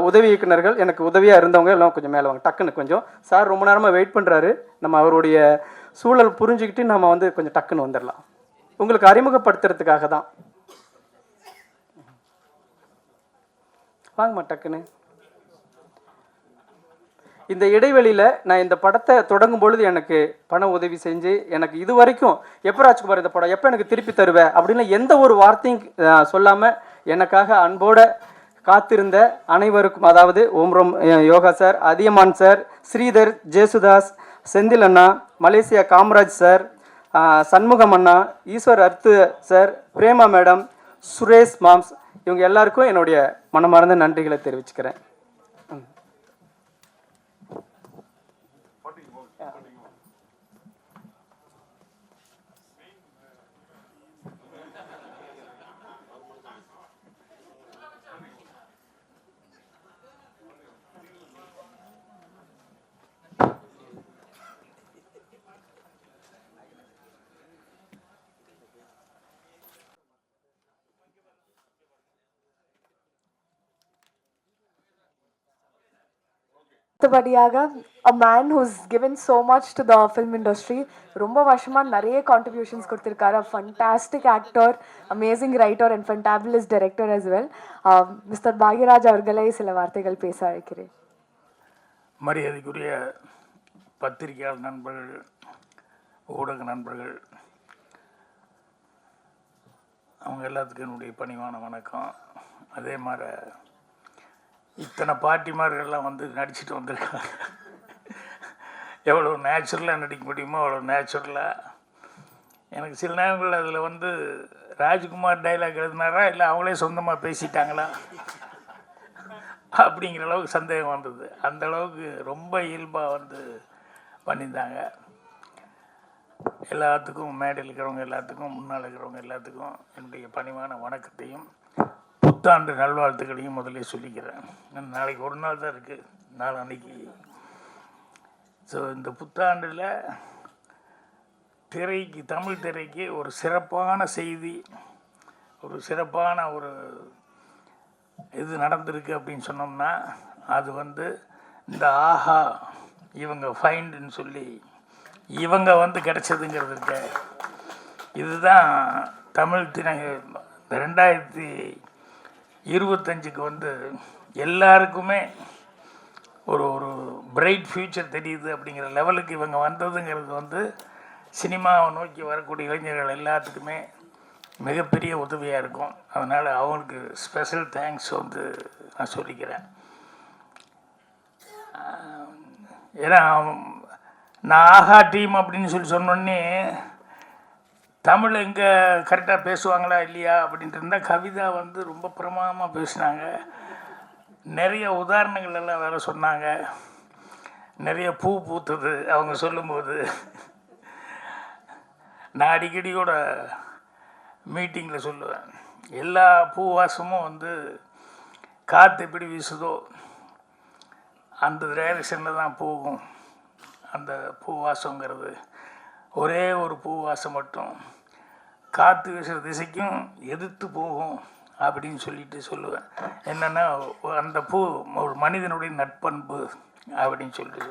உதவி இயக்குநர்கள், எனக்கு உதவியாக இருந்தவங்க எல்லாம் கொஞ்சம் மேலே வாங்க டக்குன்னு. கொஞ்சம் சார் ரொம்ப நேரமாக வெயிட் பண்ணுறாரு. நம்ம அவருடைய சூழல் புரிஞ்சுக்கிட்டு நம்ம வந்து கொஞ்சம் டக்குன்னு வந்துடலாம். உங்களுக்கு அறிமுகப்படுத்துறதுக்காக தான். வாங்கம்மா டக்குன்னு. இந்த இடைவெளியில் நான் இந்த படத்தை தொடங்கும் பொழுது எனக்கு பண உதவி செஞ்சு எனக்கு இது வரைக்கும் எப்போ ராஜ்குமார் இந்த படம் எப்போ எனக்கு திருப்பி தருவேன் அப்படின்னு எந்த ஒரு வார்த்தையும் சொல்லாமல் எனக்காக அன்போட காத்திருந்த அனைவருக்கும், அதாவது ஓம்ரம் யோகா சார், அதியமான் சார், ஸ்ரீதர், ஜேசுதாஸ், செந்தில் அண்ணா, மலேசியா காமராஜ் சார், சண்முகம் அண்ணா, ஈஸ்வர் அர்த்து சார், பிரேமா மேடம், சுரேஷ் மாம்ஸ், இவங்க எல்லாருக்கும் என்னுடைய மனமார்ந்த நன்றிகளை தெரிவிச்சுக்கிறேன். அடுத்தபடியாக a man who's given so much to the film industry, ரொம்ப வருஷமா நிறைய contributions கொடுத்திருக்காரு. A fantastic actor, amazing writer and fantabulous director as well. Mr. Bhagyaraj அவர்களை சில வார்த்தைகள் பேச அழைக்கிறேன். மரியாதைக்குரிய பத்திரிகையாளர் நண்பர்கள், ஊடக நண்பர்கள், அவங்க எல்லாத்துக்கும் என்னுடைய பணிவான வணக்கம். அதே மாதிரி இத்தனை பாட்டிமார்கள்லாம் வந்து நடிச்சுட்டு வந்திருக்காங்க. எவ்வளோ நேச்சுரலாக நடிக்க முடியுமோ அவ்வளோ நேச்சுரலாக. எனக்கு சில நேரங்கள் அதில் வந்து ராஜ்குமார் டைலாக் எழுதினாரா இல்லை அவங்களே சொந்தமாக பேசிட்டாங்களா அப்படிங்கிற அளவுக்கு சந்தேகம் வந்தது. அந்த அளவுக்கு ரொம்ப இயல்பாக வந்து பண்ணியிருந்தாங்க. எல்லாத்துக்கும் மேடையில் இருக்கிறவங்க எல்லாத்துக்கும், முன்னால் இருக்கிறவங்க எல்லாத்துக்கும் என்னுடைய பணிவான வணக்கத்தையும் புத்தாண்டு நல்வாழ்த்துக்களையும் முதலே சொல்லிக்கிறேன். நாளைக்கு ஒரு நாள் தான் இருக்குது, நாளன்னைக்கு. ஸோ இந்த புத்தாண்டில் திரைக்கு, தமிழ் திரைக்கு ஒரு சிறப்பான செய்தி, ஒரு சிறப்பான ஒரு இது நடந்திருக்கு அப்படின்னு சொன்னோம்னா அது வந்து இந்த ஆஹா இவங்க ஃபைண்டுன்னு சொல்லி இவங்க வந்து கிடச்சதுங்கிறது இருக்க. இதுதான் தமிழ் திரை 2025க்கு வந்து எல்லாருக்குமே ஒரு ஒரு பிரைட் ஃப்யூச்சர் தெரியுது அப்படிங்கிற லெவலுக்கு இவங்க வந்ததுங்கிறது வந்து சினிமாவை நோக்கி வரக்கூடிய இளைஞர்கள் எல்லாத்துக்குமே மிகப்பெரிய உதவியாக இருக்கும். அதனால் அவங்களுக்கு ஸ்பெஷல் தேங்க்ஸ் வந்து நான் சொல்லிக்கிறேன். ஏன்னா நான் ஆஹா டீம் அப்படின்னு சொல்லி சொன்னோடனே தமிழ் எங்கே கரெக்டாக பேசுவாங்களா இல்லையா அப்படின்ட்டு இருந்தால் கவிதா வந்து ரொம்ப பிரமாதமாக பேசினாங்க. நிறைய உதாரணங்கள் எல்லாம் வேறு சொன்னாங்க. நிறைய பூ பூத்தது அவங்க சொல்லும்போது. நான் அடிக்கடியோட மீட்டிங்கில் சொல்லுவேன், எல்லா பூ வாசமும் வந்து காற்று எப்படி வீசுதோ அந்த டைரக்ஷனில் தான் போகும். அந்த பூ வாசங்கிறது ஒரே ஒரு பூ வாசம் மட்டும் காற்று வீசுகிற திசைக்கும் எதிர்த்து போகும் அப்படின்னு சொல்லிட்டு சொல்லுவேன். என்னென்னா அந்த பூ ஒரு மனிதனுடைய நட்பண்பு அப்படின்னு சொல்லிட்டு.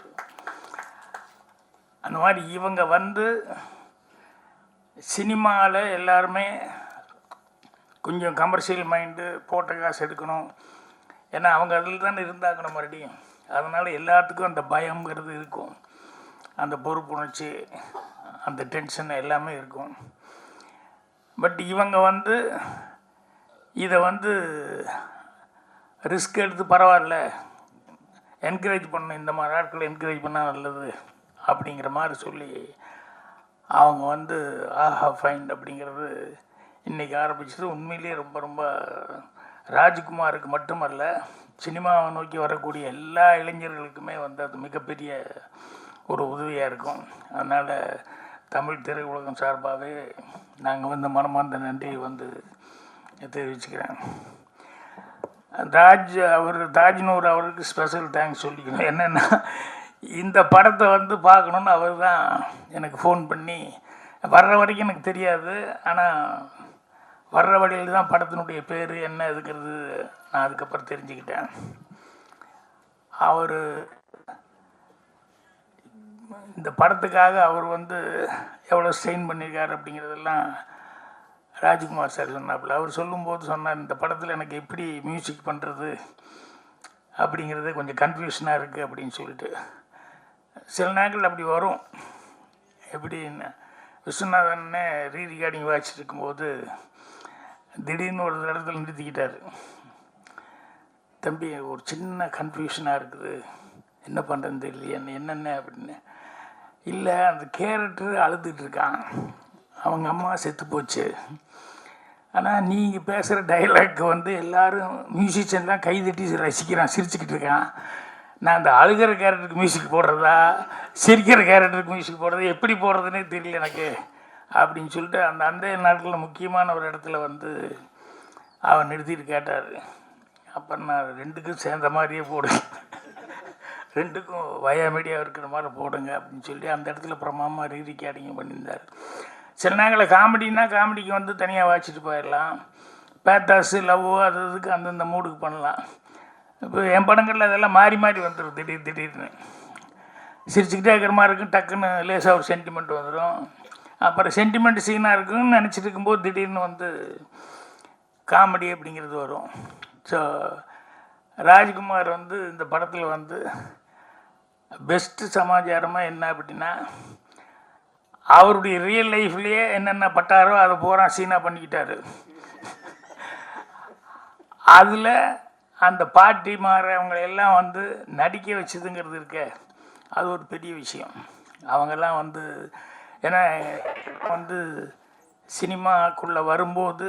அந்த மாதிரி இவங்க வந்து சினிமாவில் எல்லாருமே கொஞ்சம் கமர்ஷியல் மைண்டு, போட்ட காசு எடுக்கணும், ஏன்னா அவங்க அதில் தானே இருந்தாக்கணும் மறுபடியும். அதனால் எல்லாத்துக்கும் அந்த பயங்கிறது இருக்கும், அந்த பொறுப்புணர்ச்சி, அந்த டென்ஷன் எல்லாமே இருக்கும். பட் இவங்க வந்து இதை வந்து ரிஸ்க் எடுத்து பரவாயில்ல, என்கரேஜ் பண்ணணும், இந்த மாதிரி ஆட்களை என்கரேஜ் பண்ணால் நல்லது அப்படிங்கிற மாதிரி சொல்லி அவங்க வந்து ஆஹா ஃபைண்ட் அப்படிங்கிறது இன்றைக்கி ஆரம்பிச்சது. உண்மையிலேயே ரொம்ப ரொம்ப ராஜ்குமாருக்கு மட்டுமல்ல, சினிமாவை நோக்கி வரக்கூடிய எல்லா இளைஞர்களுக்குமே வந்து அது மிகப்பெரிய ஒரு உதவியாக இருக்கும். அதனால் தமிழ் திரையுலகம் சார்பாகவே நாங்கள் வந்து மனமார்ந்த நன்றியை வந்து தெரிவிச்சுக்கிறேன். தாஜ்னூர் அவருக்கு ஸ்பெஷல் தேங்க்ஸ் சொல்லிக்கணும். என்னென்னா இந்த படத்தை வந்து பார்க்கணுன்னு அவர் தான் எனக்கு ஃபோன் பண்ணி, வர்ற வரைக்கும் எனக்கு தெரியாது, ஆனால் வர்ற வழியில் தான் படத்தினுடைய பேர் என்ன இருக்கிறது நான் அதுக்கப்புறம் தெரிஞ்சுக்கிட்டேன். அவர் இந்த படத்துக்காக அவர் வந்து எவ்வளோ ஸ்ட்ரெயின் பண்ணியிருக்காரு அப்படிங்கிறதெல்லாம் ராஜ்குமார் சார் சொன்னாப்புல. அவர் சொல்லும்போது சொன்னார், இந்த படத்தில் எனக்கு எப்படி மியூசிக் பண்ணுறது அப்படிங்கிறது கொஞ்சம் கன்ஃபியூஷனாக இருக்குது அப்படின்னு சொல்லிட்டு. சில நேரங்கள் அப்படி வரும். எப்படின்னு விஸ்வநாதன்னே ரீரிகார்டிங் வாட்சிட்டு இருக்கும்போது திடீர்னு ஒரு இடத்துல நிறுத்திக்கிட்டார். தம்பி ஒரு சின்ன கன்ஃபியூஷனாக இருக்குது, என்ன பண்ணுறதுன்னு தெரியலையே, என்னென்ன அப்படின்னு. இல்லை, அந்த கேரக்டர் அழுதுட்டு இருக்கான், அவங்க அம்மா செத்து போச்சு, ஆனால் நீங்கள் பேசுகிற டைலாக் வந்து எல்லோரும் மியூசிஷியன்லாம் கைதட்டி ரசிக்கிறான், சிரிச்சுக்கிட்டு இருக்கான். நான் அந்த அழுகிற கேரக்டருக்கு மியூசிக் போடுறதா, சிரிக்கிற கேரக்டருக்கு மியூசிக் போடுறதா, எப்படி போடுறதுனே தெரியல எனக்கு அப்படின்னு சொல்லிட்டு அந்த நாட்டில் முக்கியமான ஒரு இடத்துல வந்து அவன் நிறுத்திட்டு கேட்டார். அப்புறம் நான் ரெண்டுக்கும் சேர்ந்த மாதிரியே போடுங்க, ரெண்டுக்கும் வயா மீடியா இருக்கிற மாதிரி போடுங்க அப்படின்னு சொல்லி அந்த இடத்துல பிரமாமா ரீரிகார்டிங் பண்ணியிருந்தார். சில நேரங்களில் காமெடின்னா காமெடிக்கு வந்து தனியாக வாசிட்டு போயிடலாம், பேத்தாஸு லவ் அது இதுக்கு அந்தந்த மூடுக்கு பண்ணலாம். இப்போ என் படங்களில் அதெல்லாம் மாறி மாறி வந்துடும் திடீர்னு சிரிச்சுக்கிட்டே இருக்கிற மாதிரி இருக்கும், டக்குன்னு லேசாக ஒரு சென்டிமெண்ட் வந்துடும். அப்புறம் சென்டிமெண்ட் சீனாக இருக்குன்னு நினச்சிட்டு இருக்கும்போது திடீர்னு வந்து காமெடி அப்படிங்கிறது வரும். ஸோ ராஜ்குமார் வந்து இந்த படத்தில் வந்து பெஸ்ட்டு சமாச்சாரமாக என்ன அப்படின்னா, அவருடைய ரியல் லைஃப்லேயே என்னென்ன பட்டாரோ அதை பூரா சீனாக பண்ணிக்கிட்டாரு. அதில் அந்த பாட்டி அவங்கள எல்லாம் வந்து நடிக்க வச்சதுங்கிறது இருக்க, அது ஒரு பெரிய விஷயம். அவங்கெல்லாம் வந்து ஏன்னா வந்து சினிமாக்குள்ளே வரும்போது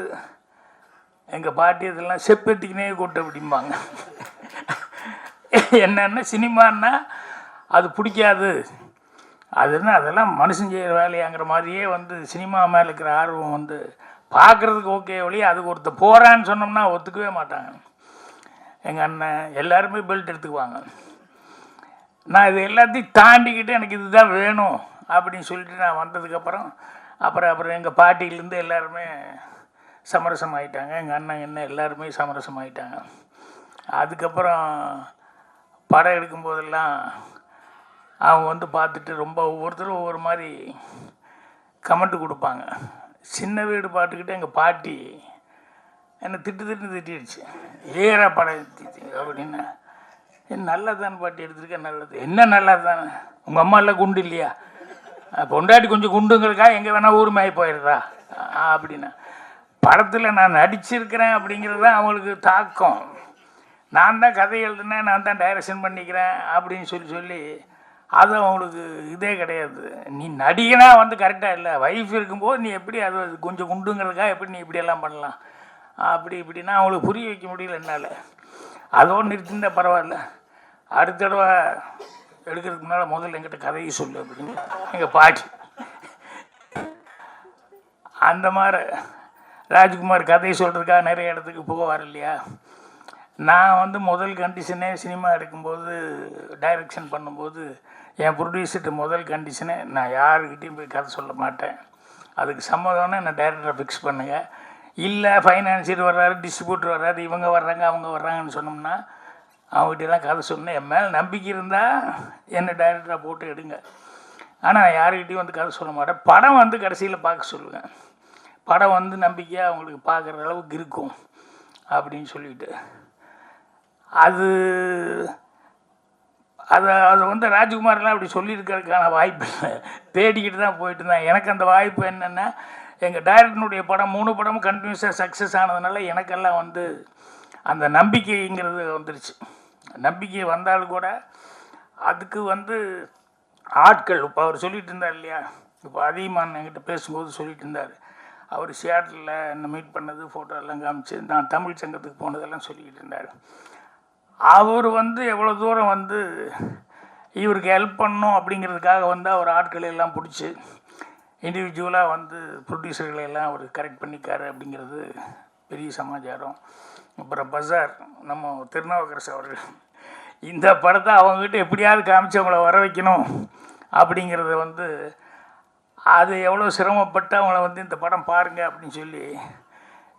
எங்கள் பாட்டி இதெல்லாம் செப்பெத்திக்கினே கூட்டு அப்படிம்பாங்க. என்னென்ன சினிமான்னா அது பிடிக்காது, அதுன்னா அதெல்லாம் மனுஷன் செய்கிற வேலையாங்கிற மாதிரியே வந்து சினிமா மேலே இருக்கிற ஆர்வம் வந்து பார்க்குறதுக்கு ஓகே ஒழிய அதுக்கு ஒருத்தர் போகிறான்னு சொன்னோம்னா ஒத்துக்கவே மாட்டாங்க. எங்கள் அண்ணன் எல்லாருமே பெல்ட் எடுத்துக்குவாங்க. நான் இது எல்லாத்தையும் தாண்டிக்கிட்டு எனக்கு இதுதான் வேணும் அப்படின்னு சொல்லிட்டு நான் வந்ததுக்கப்புறம் அப்புறம் எங்கள் பாட்டியிலேருந்து எல்லாருமே சமரசம் ஆகிட்டாங்க. எங்கள் அண்ணன் என்ன எல்லாருமே சமரசம் ஆகிட்டாங்க. அதுக்கப்புறம் படம் எடுக்கும்போதெல்லாம் அவங்க வந்து பார்த்துட்டு ரொம்ப ஒவ்வொருத்தரும் ஒவ்வொரு மாதிரி கமெண்ட் கொடுப்பாங்க. சின்ன வீடு பாட்டுக்கிட்டு எங்கள் பாட்டி என்னை திட்டிடுச்சு, ஏறா படம் எடுத்துச்சு அப்படின்னா. நல்லதானே பாட்டி எடுத்துருக்கேன், நல்லது என்ன நல்லது தானே, உங்கள் அம்மா எல்லாம் குண்டு இல்லையா, பொண்டாட்டி கொஞ்சம் குண்டுங்கிறக்கா எங்கே வேணால் ஊர் மாறி போயிடுறா அப்படின்னா. படத்தில் நான் நடிச்சிருக்கிறேன் அப்படிங்கிறது தான் அவங்களுக்கு தாக்கம். நான் தான் கதை எழுதுனேன், நான் தான் டைரக்ஷன் பண்ணிக்கிறேன் அப்படின்னு சொல்லி அது அவங்களுக்கு இதே கிடையாது. நீ நடிகனாக வந்து கரெக்டாக இல்லை, வைஃப் இருக்கும்போது நீ எப்படி அது கொஞ்சம் குண்டுங்கிறதுக்காக எப்படி நீ இப்படியெல்லாம் பண்ணலாம் இப்படின்னா அவங்களுக்கு புரிய வைக்க முடியல என்னால். அதோடு நிறுத்திருந்தால் பரவாயில்ல, அடுத்த தடவை எடுக்கிறதுக்கு முன்னால் முதல்ல என்கிட்ட கதையை சொல்லு அப்படின்னு எங்கள் பாட்டி. அந்த மாதிரி ராஜ்குமார் கதையை சொல்கிறதுக்காக நிறைய இடத்துக்கு போவார் இல்லையா. நான் வந்து முதல் கண்டிஷனே சினிமா எடுக்கும்போது டைரக்ஷன் பண்ணும்போது என் ப்ரொடியூசர்கிட்ட முதல் கண்டிஷனே, நான் யாருக்கிட்டையும் போய் கதை சொல்ல மாட்டேன், அதுக்கு சம்மதம்னா நான் டைரக்டரை ஃபிக்ஸ் பண்ணுங்கள், இல்லை ஃபைனான்சியர் வர்றாரு, டிஸ்ட்ரிபியூட்டர் வர்றாரு, இவங்க வர்றாங்க அவங்க வர்றாங்கன்னு சொன்னோம்னா அவங்ககிட்டலாம் கதை சொன்னேன். என் மேலே நம்பிக்கை இருந்தால் என்னை டைரக்டராக போட்டு எடுங்க, ஆனால் யாருக்கிட்டையும் வந்து கதை சொல்ல மாட்டேன். படம் வந்து கடைசியில் பார்க்க சொல்லுவேன், படம் வந்து நம்பிக்கையாக அவங்களுக்கு பார்க்குற அளவுக்கு இருக்கும் அப்படின்னு சொல்லிட்டு அது வந்து ராஜ்குமார்லாம் அப்படி சொல்லியிருக்கிறதுக்கான வாய்ப்பு இல்லை, தேடிக்கிட்டு தான் போயிட்டு இருந்தேன். எனக்கு அந்த வாய்ப்பு என்னென்னா, எங்கள் டைரக்டனுடைய படம் 3 படமும் கண்டினியூஸாக சக்ஸஸ் ஆனதுனால எனக்கெல்லாம் வந்து அந்த நம்பிக்கைங்கிறது வந்துருச்சு. நம்பிக்கை வந்தாலும் கூட அதுக்கு வந்து ஆட்கள், இப்போ அவர் சொல்லிட்டு இருந்தார் இல்லையா, இப்போ அதிகமான என்கிட்ட பேசும்போது சொல்லிட்டு இருந்தார், அவர் சியாட்டில் என்னை மீட் பண்ணது, ஃபோட்டோ எல்லாம் காமிச்சு நான் தமிழ் சங்கத்துக்கு போனதெல்லாம் சொல்லிக்கிட்டு இருந்தார். அவர் வந்து எவ்வளோ தூரம் வந்து இவருக்கு ஹெல்ப் பண்ணணும் அப்படிங்கிறதுக்காக வந்து அவர் ஆட்களை எல்லாம் பிடிச்சி இண்டிவிஜுவலாக வந்து ப்ரொடியூசர்களை எல்லாம் அவர் கரெக்ட் பண்ணிக்காரு அப்படிங்கிறது பெரிய சமாச்சாரம். அப்புறம் பஜார் நம்ம திருநாவுக்கரசு அவர்கள் இந்த படத்தை அவங்ககிட்ட எப்படியாவது காமிச்சு அவங்கள வர வைக்கணும் அப்படிங்கிறத வந்து அது எவ்வளோ சிரமப்பட்டு அவங்கள வந்து இந்த படம் பாருங்கள் அப்படின்னு சொல்லி.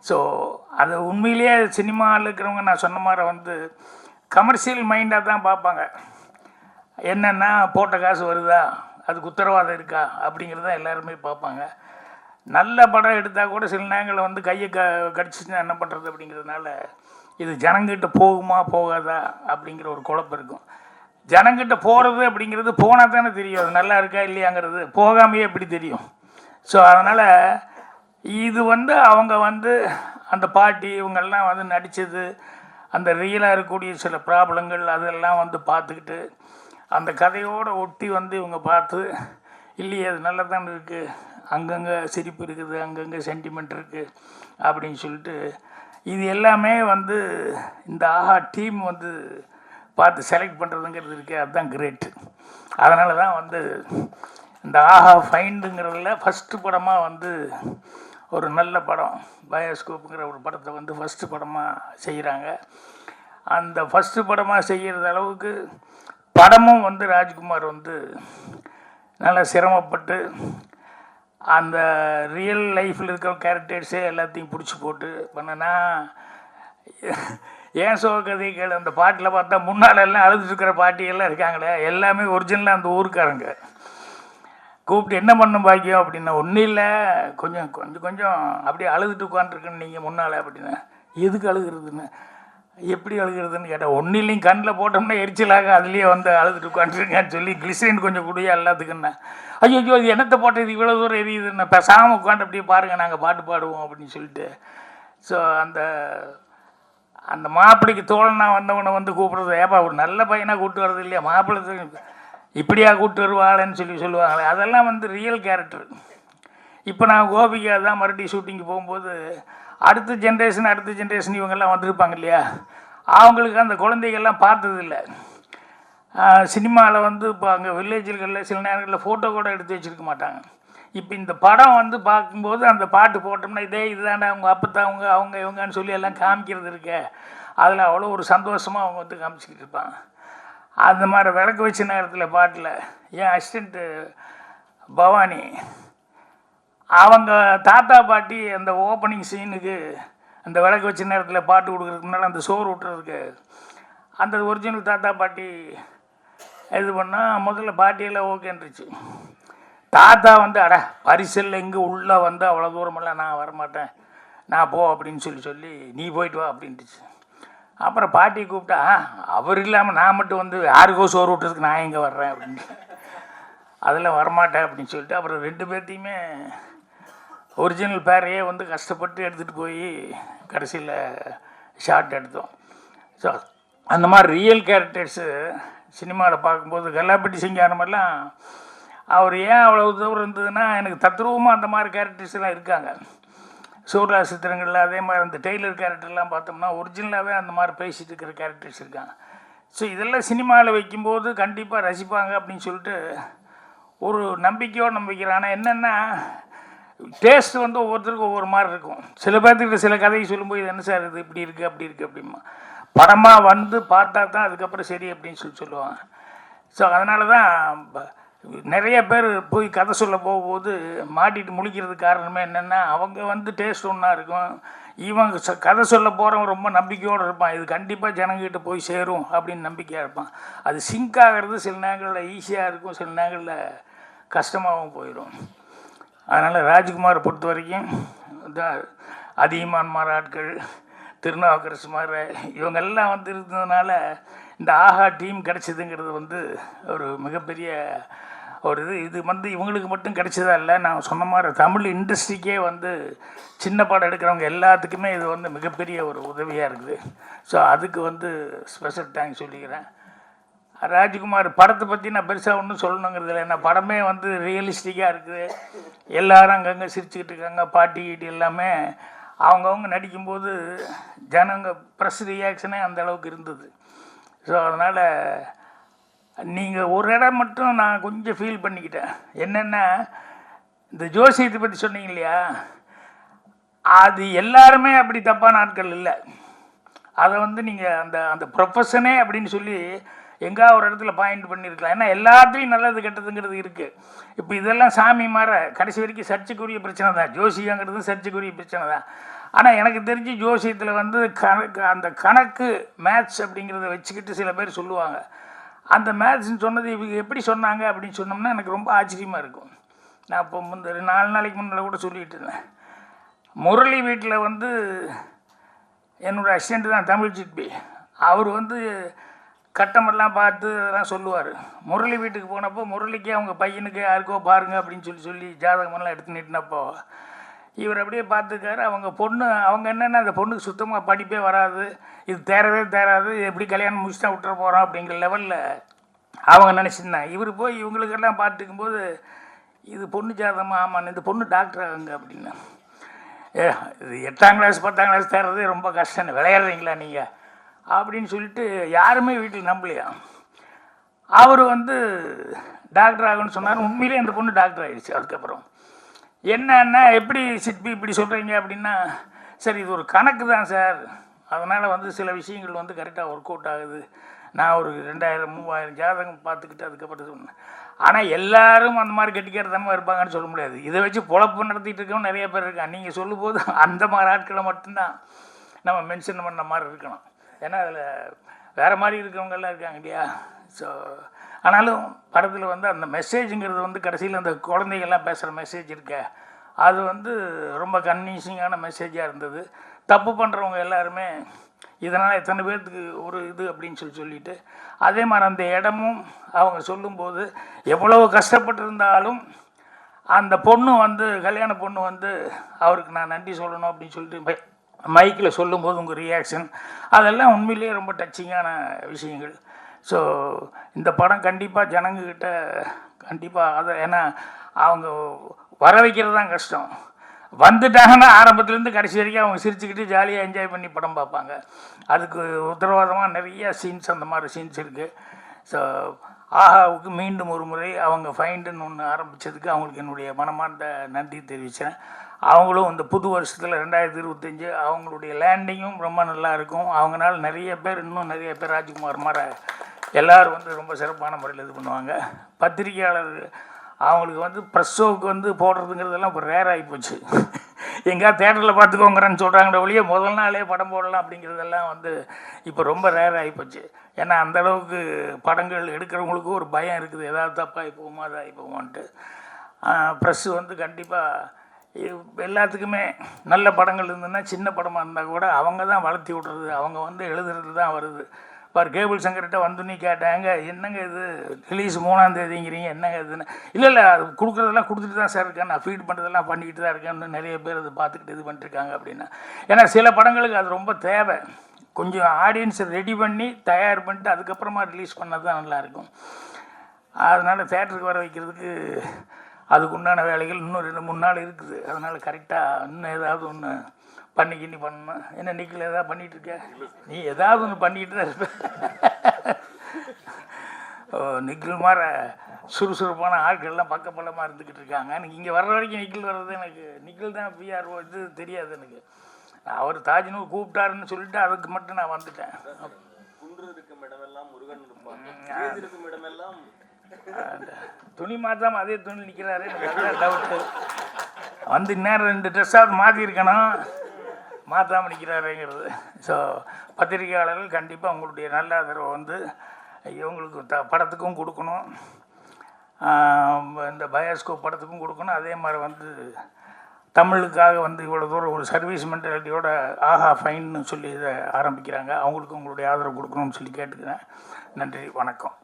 ஸோ அது உண்மையிலேயே சினிமாவில் இருக்கிறவங்க நான் சொன்ன மாதிரி வந்து கமர்ஷியல் மைண்டாக தான் பார்ப்பாங்க. என்னென்னா போட்ட காசு வருதா, அதுக்கு உத்தரவாதம் இருக்கா அப்படிங்கிறத எல்லாருமே பார்ப்பாங்க. நல்ல படம் எடுத்தால் கூட சில நேரங்களில் வந்து கையை கடிச்சிச்சுன்னா என்ன பண்ணுறது அப்படிங்கிறதுனால இது ஜனங்கிட்ட போகுமா போகாதா அப்படிங்கிற ஒரு குழப்பம் இருக்கும். ஜனங்கிட்ட போகிறது அப்படிங்கிறது போனால் தானே தெரியும் அது நல்லா இருக்கா இல்லையாங்கிறது, போகாமையே எப்படி தெரியும். ஸோ அதனால் இது வந்து அவங்க வந்து அந்த பாட்டி இவங்கெல்லாம் வந்து நடித்தது, அந்த ரியலாக இருக்கக்கூடிய சில ப்ராப்ளங்கள் அதெல்லாம் வந்து பார்த்துக்கிட்டு அந்த கதையோடு ஒட்டி வந்து இவங்க பார்த்து, இல்லையே அது நல்லா தான் இருக்குது, அங்கங்கே சிரிப்பு இருக்குது, அங்கங்கே சென்டிமெண்ட் இருக்குது அப்படின்னு சொல்லிட்டு இது எல்லாமே வந்து இந்த ஆஹா டீம் வந்து பார்த்து செலக்ட் பண்ணுறதுங்கிறது இருக்குது. அதுதான் கிரேட்டு. அதனால தான் வந்து இந்த ஆஹா ஃபைண்டுங்கிறதுல ஃபஸ்ட்டு படமாக வந்து ஒரு நல்ல படம் பயோஸ்கோப்புங்கிற ஒரு படத்தை வந்து ஃபஸ்ட்டு படமாக செய்கிறாங்க. அந்த ஃபஸ்ட்டு படமாக செய்கிறது அளவுக்கு படமும் வந்து ராஜ்குமார் வந்து நல்லா சிரமப்பட்டு அந்த ரியல் லைஃப்பில் இருக்கிற கேரக்டர்ஸே எல்லாத்தையும் பிடிச்சி போட்டு பண்ணனா ஏன் சோக கதை கேளு அந்த பாட்டில் பார்த்தா முன்னால் எல்லாம் அழுதுட்டு இருக்கிற பாட்டியெல்லாம் இருக்காங்களே, எல்லாமே ஒரிஜினலாக அந்த ஊருக்காரங்க. கூப்பிட்டு என்ன பண்ணும் பாக்கியம் அப்படின்னா, ஒன்றும் இல்லை, கொஞ்சம் கொஞ்சம் கொஞ்சம் அப்படியே அழுதுட்டு உட்காந்துருக்குன்னு நீங்கள் முன்னால் அப்படின்னா, எதுக்கு அழுகிறதுன்னு, எப்படி அழுகிறதுன்னு கேட்டால், ஒன்றும் இல்லைங்க, கண்ணில் போட்டோம்னா எரிச்சலாக அதுலேயே வந்து அழுதுட்டு உட்காந்துருங்கன்னு சொல்லி கிளிசரின் கொஞ்சம் கூடிய எல்லாத்துக்குன்னா, ஐயோ இது என்னத்தை போட்டது இவ்வளோ தூரம் எரியுதுன்னு, பேசாமல் உட்காந்து அப்படியே பாருங்கள் நாங்கள் பாட்டு பாடுவோம் அப்படின்னு சொல்லிட்டு. ஸோ அந்த அந்த மாப்பிள்ளைக்கு தோழனா வந்தவனை வந்து கூப்பிட்றது, ஏப்பா ஒரு நல்ல பையனாக கூப்பிட்டு வர்றது இல்லையா, மாப்பிள்ளை இப்படியா கூப்பிட்டு வருவாளேன்னு சொல்லுவாங்களே, அதெல்லாம் வந்து ரியல் கேரக்டர். இப்போ நான் கோபிகா தான் மறுபடியும் ஷூட்டிங்கு போகும்போது அடுத்த ஜென்ரேஷன் இவங்கெல்லாம் வந்திருப்பாங்க இல்லையா, அவங்களுக்கு அந்த குழந்தைகள்லாம் பார்த்ததில்லை. சினிமாவில் வந்து இப்போ அங்கே வில்லேஜ்களில் சில நேரங்களில் ஃபோட்டோ கூட எடுத்து வச்சுருக்க மாட்டாங்க. இப்போ இந்த படம் வந்து பார்க்கும்போது அந்த பாட்டு போட்டோம்னா இதுதாண்டா அவங்க அப்பத்தான் அவங்க இவங்கன்னு சொல்லி எல்லாம் காமிக்கிறது இருக்க, அதில் அவ்வளோ ஒரு சந்தோஷமாக அவங்க வந்து காமிச்சிக்கிட்டு இருப்பாங்க. அந்த மாதிரி விளக்கு வச்ச நேரத்தில் பாட்டில் என் அசிஸ்டண்ட்டு பவானி அவங்க தாத்தா பாட்டி அந்த ஓப்பனிங் சீனுக்கு அந்த விளக்கு வச்ச நேரத்தில் பாட்டு கொடுக்குறதுக்கு முன்னால் அந்த சோறு விட்டுறதுக்கு அந்த ஒரிஜினல் தாத்தா பாட்டி இது பண்ணால் முதல்ல பாட்டியெல்லாம் ஓகேன்றுச்சு. தாத்தா வந்து அட பரிசலில் இங்கே உள்ளே வந்து அவ்வளோ தூரமெல்லாம் நான் வரமாட்டேன், நான் போ அப்படின்னு சொல்லி நீ போயிட்டு வா அப்படின்ட்டுச்சு. அப்புறம் பாட்டி கூப்பிட்டா, அவர் இல்லாமல் நான் மட்டும் வந்து யாருக்கோ சோறு விட்டுறதுக்கு நான் எங்கே வர்றேன் அப்படின்ட்டு, அதெல்லாம் வரமாட்டேன் அப்படின்னு சொல்லிட்டு அப்புறம் 2 பேர்த்தையுமே ஒரிஜினல் பேரையே வந்து கஷ்டப்பட்டு எடுத்துகிட்டு போய் கடைசியில் ஷார்ட் எடுத்தோம். ஸோ அந்த மாதிரி ரியல் கேரக்டர்ஸு சினிமாவில் பார்க்கும்போது கல்லாப்பட்டி சிங்காரமெல்லாம் அவர் ஏன் அவ்வளோ தூரம் இருந்ததுன்னா, எனக்கு தத்ரூபமாக அந்த மாதிரி கேரக்டர்ஸ் எல்லாம் இருக்காங்க. சூர்யா சித்திரங்களில் அதே மாதிரி அந்த டெய்லர் கேரக்டர்லாம் பார்த்தோம்னா ஒரிஜினலாகவே அந்த மாதிரி பேசிகிட்டு இருக்கிற கேரக்டர்ஸ் இருக்காங்க. ஸோ இதெல்லாம் சினிமாவில் வைக்கும்போது கண்டிப்பாக ரசிப்பாங்க அப்படின்னு சொல்லிட்டு ஒரு நம்பிக்கையோடு நம்பிக்கிறேன். ஆனால் என்னென்னா டேஸ்ட் வந்து ஒவ்வொருத்தருக்கும் ஒவ்வொரு மாதிரி இருக்கும். சில பேர்த்துக்கிட்ட சில கதையை சொல்லும்போது இது என்ன சார் இது இப்படி இருக்குது அப்படி இருக்குது அப்படிமா, படமாக வந்து பார்த்தா தான் அதுக்கப்புறம் சரி அப்படின்னு சொல்லுவாங்க. ஸோ அதனால தான் நிறைய பேர் போய் கதை சொல்ல போகும்போது மாட்டிட்டு முழிக்கிறதுக்கு காரணமே என்னென்னா, அவங்க வந்து டேஸ்ட் ஒன்றா இருக்கும், இவங்க கதை சொல்ல போகிறவங்க ரொம்ப நம்பிக்கையோடு இருப்பான், இது கண்டிப்பாக ஜனங்கிட்ட போய் சேரும் அப்படின்னு நம்பிக்கையாக இருப்பான். அது சிங்க் ஆகிறது சில நேரங்களில் ஈஸியாக இருக்கும், சில நேரங்களில் கஷ்டமாகவும் போயிடும். அதனால் ராஜ்குமாரை பொறுத்த வரைக்கும் இந்த அதிகமான மாதிரி ஆட்கள், திருநாவுக்கரசு மாதிரி இவங்கெல்லாம் வந்து இருந்ததுனால இந்த ஆஹா டீம் கிடச்சிதுங்கிறது வந்து ஒரு மிகப்பெரிய ஒரு இது வந்து இவங்களுக்கு மட்டும் கிடைச்சதா இல்லை, நான் சொன்ன மாதிரி தமிழ் இண்டஸ்ட்ரிக்கே வந்து சின்ன படம் எடுக்கிறவங்க எல்லாத்துக்குமே இது வந்து மிகப்பெரிய ஒரு உதவியாக இருக்குது. ஸோ அதுக்கு வந்து ஸ்பெஷல் தேங்க்ஸ் சொல்லிக்கிறேன். ராஜ்குமார் படத்தை பற்றி நான் பெருசாக ஒன்றும் சொல்லணுங்கிறது இல்லை, ஏன்னா படமே வந்து ரியலிஸ்டிக்காக இருக்குது, எல்லோரும் அங்கங்கே சிரிச்சுக்கிட்டு இருக்காங்க, பாட்டி கீட்டி எல்லாமே அவங்கவுங்க நடிக்கும்போது ஜனங்க ப்ரெஸ் ரியாக்ஷனே அந்த அளவுக்கு இருந்தது. ஸோ அதனால் நீங்கள் ஒரு இடம் மட்டும் நான் கொஞ்சம் ஃபீல் பண்ணிக்கிட்டேன், என்னென்னா இந்த ஜோசியத்தை பற்றி சொன்னீங்க இல்லையா, அது எல்லாருமே அப்படி தப்பான ஆட்கள் இல்லை. அதை வந்து நீங்கள் அந்த அந்த ப்ரொஃபஷனே அப்படின்னு சொல்லி எங்கேயா ஒரு இடத்துல பாயிண்ட் பண்ணியிருக்கலாம். ஏன்னா எல்லாத்தையும் நல்லது கெட்டதுங்கிறது இருக்குது. இப்போ இதெல்லாம் சாமி மாற கடைசி வரைக்கும் சர்ச்சைக்குரிய பிரச்சனை தான், ஜோசியங்கிறது சர்ச்சைக்குரிய பிரச்சனை தான். ஆனால் எனக்கு தெரிஞ்சு ஜோசியத்தில் வந்து அந்த கணக்கு மேத்ஸ் அப்படிங்கிறத வச்சுக்கிட்டு சில பேர் சொல்லுவாங்க. அந்த மேத்ஸ்ன்னு சொன்னது இவங்க எப்படி சொன்னாங்க அப்படின்னு சொன்னோம்னா எனக்கு ரொம்ப ஆச்சரியமாக இருக்கும். நான் இப்போ 4 நாளைக்கு முன்னால் கூட சொல்லிகிட்டு இருந்தேன். முரளி வீட்டில் வந்து என்னோடய அசிஸ்டண்ட் தான் தமிழ் சிற்பி, அவர் வந்து கட்டமெல்லாம் பார்த்து அதெல்லாம் சொல்லுவார். முரளி வீட்டுக்கு போனப்போ முரளிக்கு அவங்க பையனுக்கு யாருக்கோ பாருங்க அப்படின்னு சொல்லி ஜாதகமெல்லாம் எடுத்து நீட்டினப்போ இவர் அப்படியே பார்த்துக்காரு. அவங்க என்னென்னா அந்த பொண்ணுக்கு சுத்தமாக படிப்பே வராது, இது தேராது, எப்படி கல்யாணம் முடிச்சுட்டா விட்டுற போகிறோம் அப்படிங்கிற லெவலில் அவங்க நினச்சிருந்தாங்க. இவர் போய் இவங்களுக்கெல்லாம் பார்த்துக்கும்போது இது பொண்ணு ஜாதகமாக, ஆமாம் இந்த பொண்ணு டாக்டர் ஆகுங்க அப்படின்னு. இது 8ஆம் கிளாஸ் 10ஆம் கிளாஸ் தேர்றதே ரொம்ப கஷ்டம், விளையாடுறீங்களா நீங்கள் அப்படின்னு சொல்லிட்டு யாருமே வீட்டில் நம்பலையா. அவர் வந்து டாக்டர் ஆகுன்னு சொன்னார். உண்மையிலே அந்த பொண்ணு டாக்டர் ஆகிடுச்சு. அதுக்கப்புறம் என்னன்னா எப்படி சிற்பி இப்படி சொல்கிறீங்க அப்படின்னா, சரி இது ஒரு கணக்கு தான் சார், அதனால் வந்து சில விஷயங்கள் வந்து கரெக்டாக ஒர்க் அவுட் ஆகுது. நான் ஒரு 2000-3000 ஜாதகம் பார்த்துக்கிட்டு அதுக்கப்புறம் சொன்னேன். ஆனால் எல்லாரும் அந்த மாதிரி கெட்டிக்கிறதனமாக இருப்பாங்கன்னு சொல்ல முடியாது. இதை வச்சு பொழப்பு நடத்திட்டு இருக்கவங்க நிறைய பேர் இருக்காங்க. நீங்கள் சொல்லும்போது அந்த மாதிரி ஆட்களை மட்டும்தான் நம்ம மென்ஷன் பண்ண மாதிரி இருக்கணும். ஏன்னா அதில் வேறு மாதிரி இருக்கிறவங்கெல்லாம் இருக்காங்க இல்லையா. ஸோ ஆனாலும் படத்தில் வந்து அந்த மெசேஜுங்கிறது வந்து கடைசியில் அந்த குழந்தைகள்லாம் பேசுகிற மெசேஜ் இருக்க அது வந்து ரொம்ப கன்வின்சிங்கான மெசேஜாக இருந்தது. தப்பு பண்ணுறவங்க எல்லாருமே இதனால் எத்தனை பேர்த்துக்கு ஒரு இது அப்படின்னு சொல்லிட்டு அதே மாதிரி அந்த இடமும் அவங்க சொல்லும்போது எவ்வளோ கஷ்டப்பட்டிருந்தாலும் அந்த பொண்ணு வந்து கல்யாண பொண்ணு வந்து அவருக்கு நான் நன்றி சொல்லணும் அப்படின்னு சொல்லிட்டு மைக்கில் சொல்லும்போது உங்கள் ரியாக்ஷன் அதெல்லாம் உண்மையிலேயே ரொம்ப டச்சிங்கான விஷயங்கள். ஸோ இந்த படம் கண்டிப்பாக ஜனங்கக்கிட்ட கண்டிப்பாக அதை ஏன்னா அவங்க வர வைக்கிறது தான் கஷ்டம். வந்துட்டாங்கன்னா ஆரம்பத்துலேருந்து கடைசி வரைக்கும் அவங்க சிரிச்சுக்கிட்டு ஜாலியாக என்ஜாய் பண்ணி படம் பார்ப்பாங்க. அதுக்கு உத்தரவாதமாக நிறைய சீன்ஸ் அந்த மாதிரி சீன்ஸ் இருக்குது. ஸோ ஆஹாவுக்கு மீண்டும் ஒரு முறை அவங்க ஃபைண்டுன்னு ஒன்று ஆரம்பித்ததுக்கு அவங்களுக்கு என்னுடைய மனமார்ந்த நன்றி தெரிவித்தேன். அவங்களும் இந்த புது வருஷத்தில் 2025 அவங்களுடைய லேண்டிங்கும் ரொம்ப நல்லா இருக்கும். அவங்களால நிறைய பேர் இன்னும் நிறைய பேர் ராஜ்குமார் மாதிரி எல்லோரும் வந்து ரொம்ப சிறப்பான முறையில் இது பண்ணுவாங்க. பத்திரிகையாளர் அவங்களுக்கு வந்து ப்ரெஸ் ஷோவுக்கு வந்து போடுறதுங்கிறதெல்லாம் இப்போ ரேர் ஆகிப்போச்சு. எங்கேயா தேட்டரில் பார்த்துக்கோங்கிறேன்னு சொல்கிறாங்களே ஒழிய முதல் நாளே படம் போடலாம் அப்படிங்கிறதெல்லாம் வந்து இப்போ ரொம்ப ரேர் ஆகிப்போச்சு. ஏன்னா அந்தளவுக்கு படங்கள் எடுக்கிறவங்களுக்கும் ஒரு பயம் இருக்குது, ஏதாவது தப்பாகி போகுமா அதாகி போகுமான்ட்டு. ப்ரெஸ்ஸு வந்து கண்டிப்பாக எல்லாத்துக்குமே நல்ல படங்கள் இருந்ததுன்னா சின்ன படமாக இருந்தால் கூட அவங்க தான் வளர்த்தி விட்றது, அவங்க வந்து எழுதுறது தான் வருது. பார் கேபிள் சங்கர்கிட்ட வந்து நீ கேட்டாங்க என்னங்க இது ரிலீஸ் 3ஆம் தேதிங்கிறீங்க என்னங்க இதுன்னு. இல்லை அது கொடுக்குறதெல்லாம் கொடுத்துட்டு தான் சார் இருக்கேன், நான் ஃபீட் பண்ணுறதெல்லாம் பண்ணிக்கிட்டு தான் இருக்கேன்னு நிறைய பேர் அதை பார்த்துக்கிட்டு இது பண்ணிட்டுருக்காங்க அப்படின்னா. ஏன்னா சில படங்களுக்கு அது ரொம்ப தேவை, கொஞ்சம் ஆடியன்ஸை ரெடி பண்ணி தயார் பண்ணிட்டு அதுக்கப்புறமா ரிலீஸ் பண்ணது தான் நல்லாயிருக்கும். அதனால் தேட்டருக்கு வர வைக்கிறதுக்கு அதுக்கு உண்டான வேலைகள் இன்னும் 2-3 நாள் இருக்குது. அதனால் கரெக்டாக இன்னும் ஏதாவது ஒன்று பண்ணி பண்ணணும். என்ன நிக்கில் ஏதாவது பண்ணிகிட்டு இருக்க? நீ ஏதாவது ஒன்று பண்ணிக்கிட்டு தான் இருப்ப. நிக்கில் மாதிரி சுறுசுறுப்பான ஆட்கள்லாம் பக்கப்பலமாக இருந்துக்கிட்டு இருக்காங்க. எனக்கு இங்கே வர்ற வரைக்கும் நிக்கில் வர்றது எனக்கு நிக்கில் தான் பிஆர்ஓ இது தெரியாது எனக்கு. அவர் தாஜ்னூர் கூப்பிட்டாருன்னு சொல்லிட்டு அதுக்கு மட்டும் நான் வந்துட்டேன். துணி மாற்றாம அதே துணி நிற்கிறாரு, எனக்கு டவுட்டு. வந்து இந்நேரம் 2 ட்ரெஸ்ஸாவது மாற்றிருக்கணும், மாற்றாமல் நிற்கிறாருங்கிறது. ஸோ பத்திரிகையாளர்கள் கண்டிப்பாக உங்களுடைய நல்ல ஆதரவை வந்து இவங்களுக்கு படத்துக்கும் கொடுக்கணும், இந்த பயாஸ்கோப் படத்துக்கும் கொடுக்கணும். அதே மாதிரி வந்து தமிழுக்காக வந்து இவ்வளோ தூரம் ஒரு சர்வீஸ் மென்டாலிட்டியோட ஆஹா ஃபைன்னு சொல்லி இதை ஆரம்பிக்கிறாங்க, அவங்களுக்கு உங்களுடைய ஆதரவு கொடுக்கணும்னு சொல்லி கேட்டுக்கிறேன். நன்றி, வணக்கம்.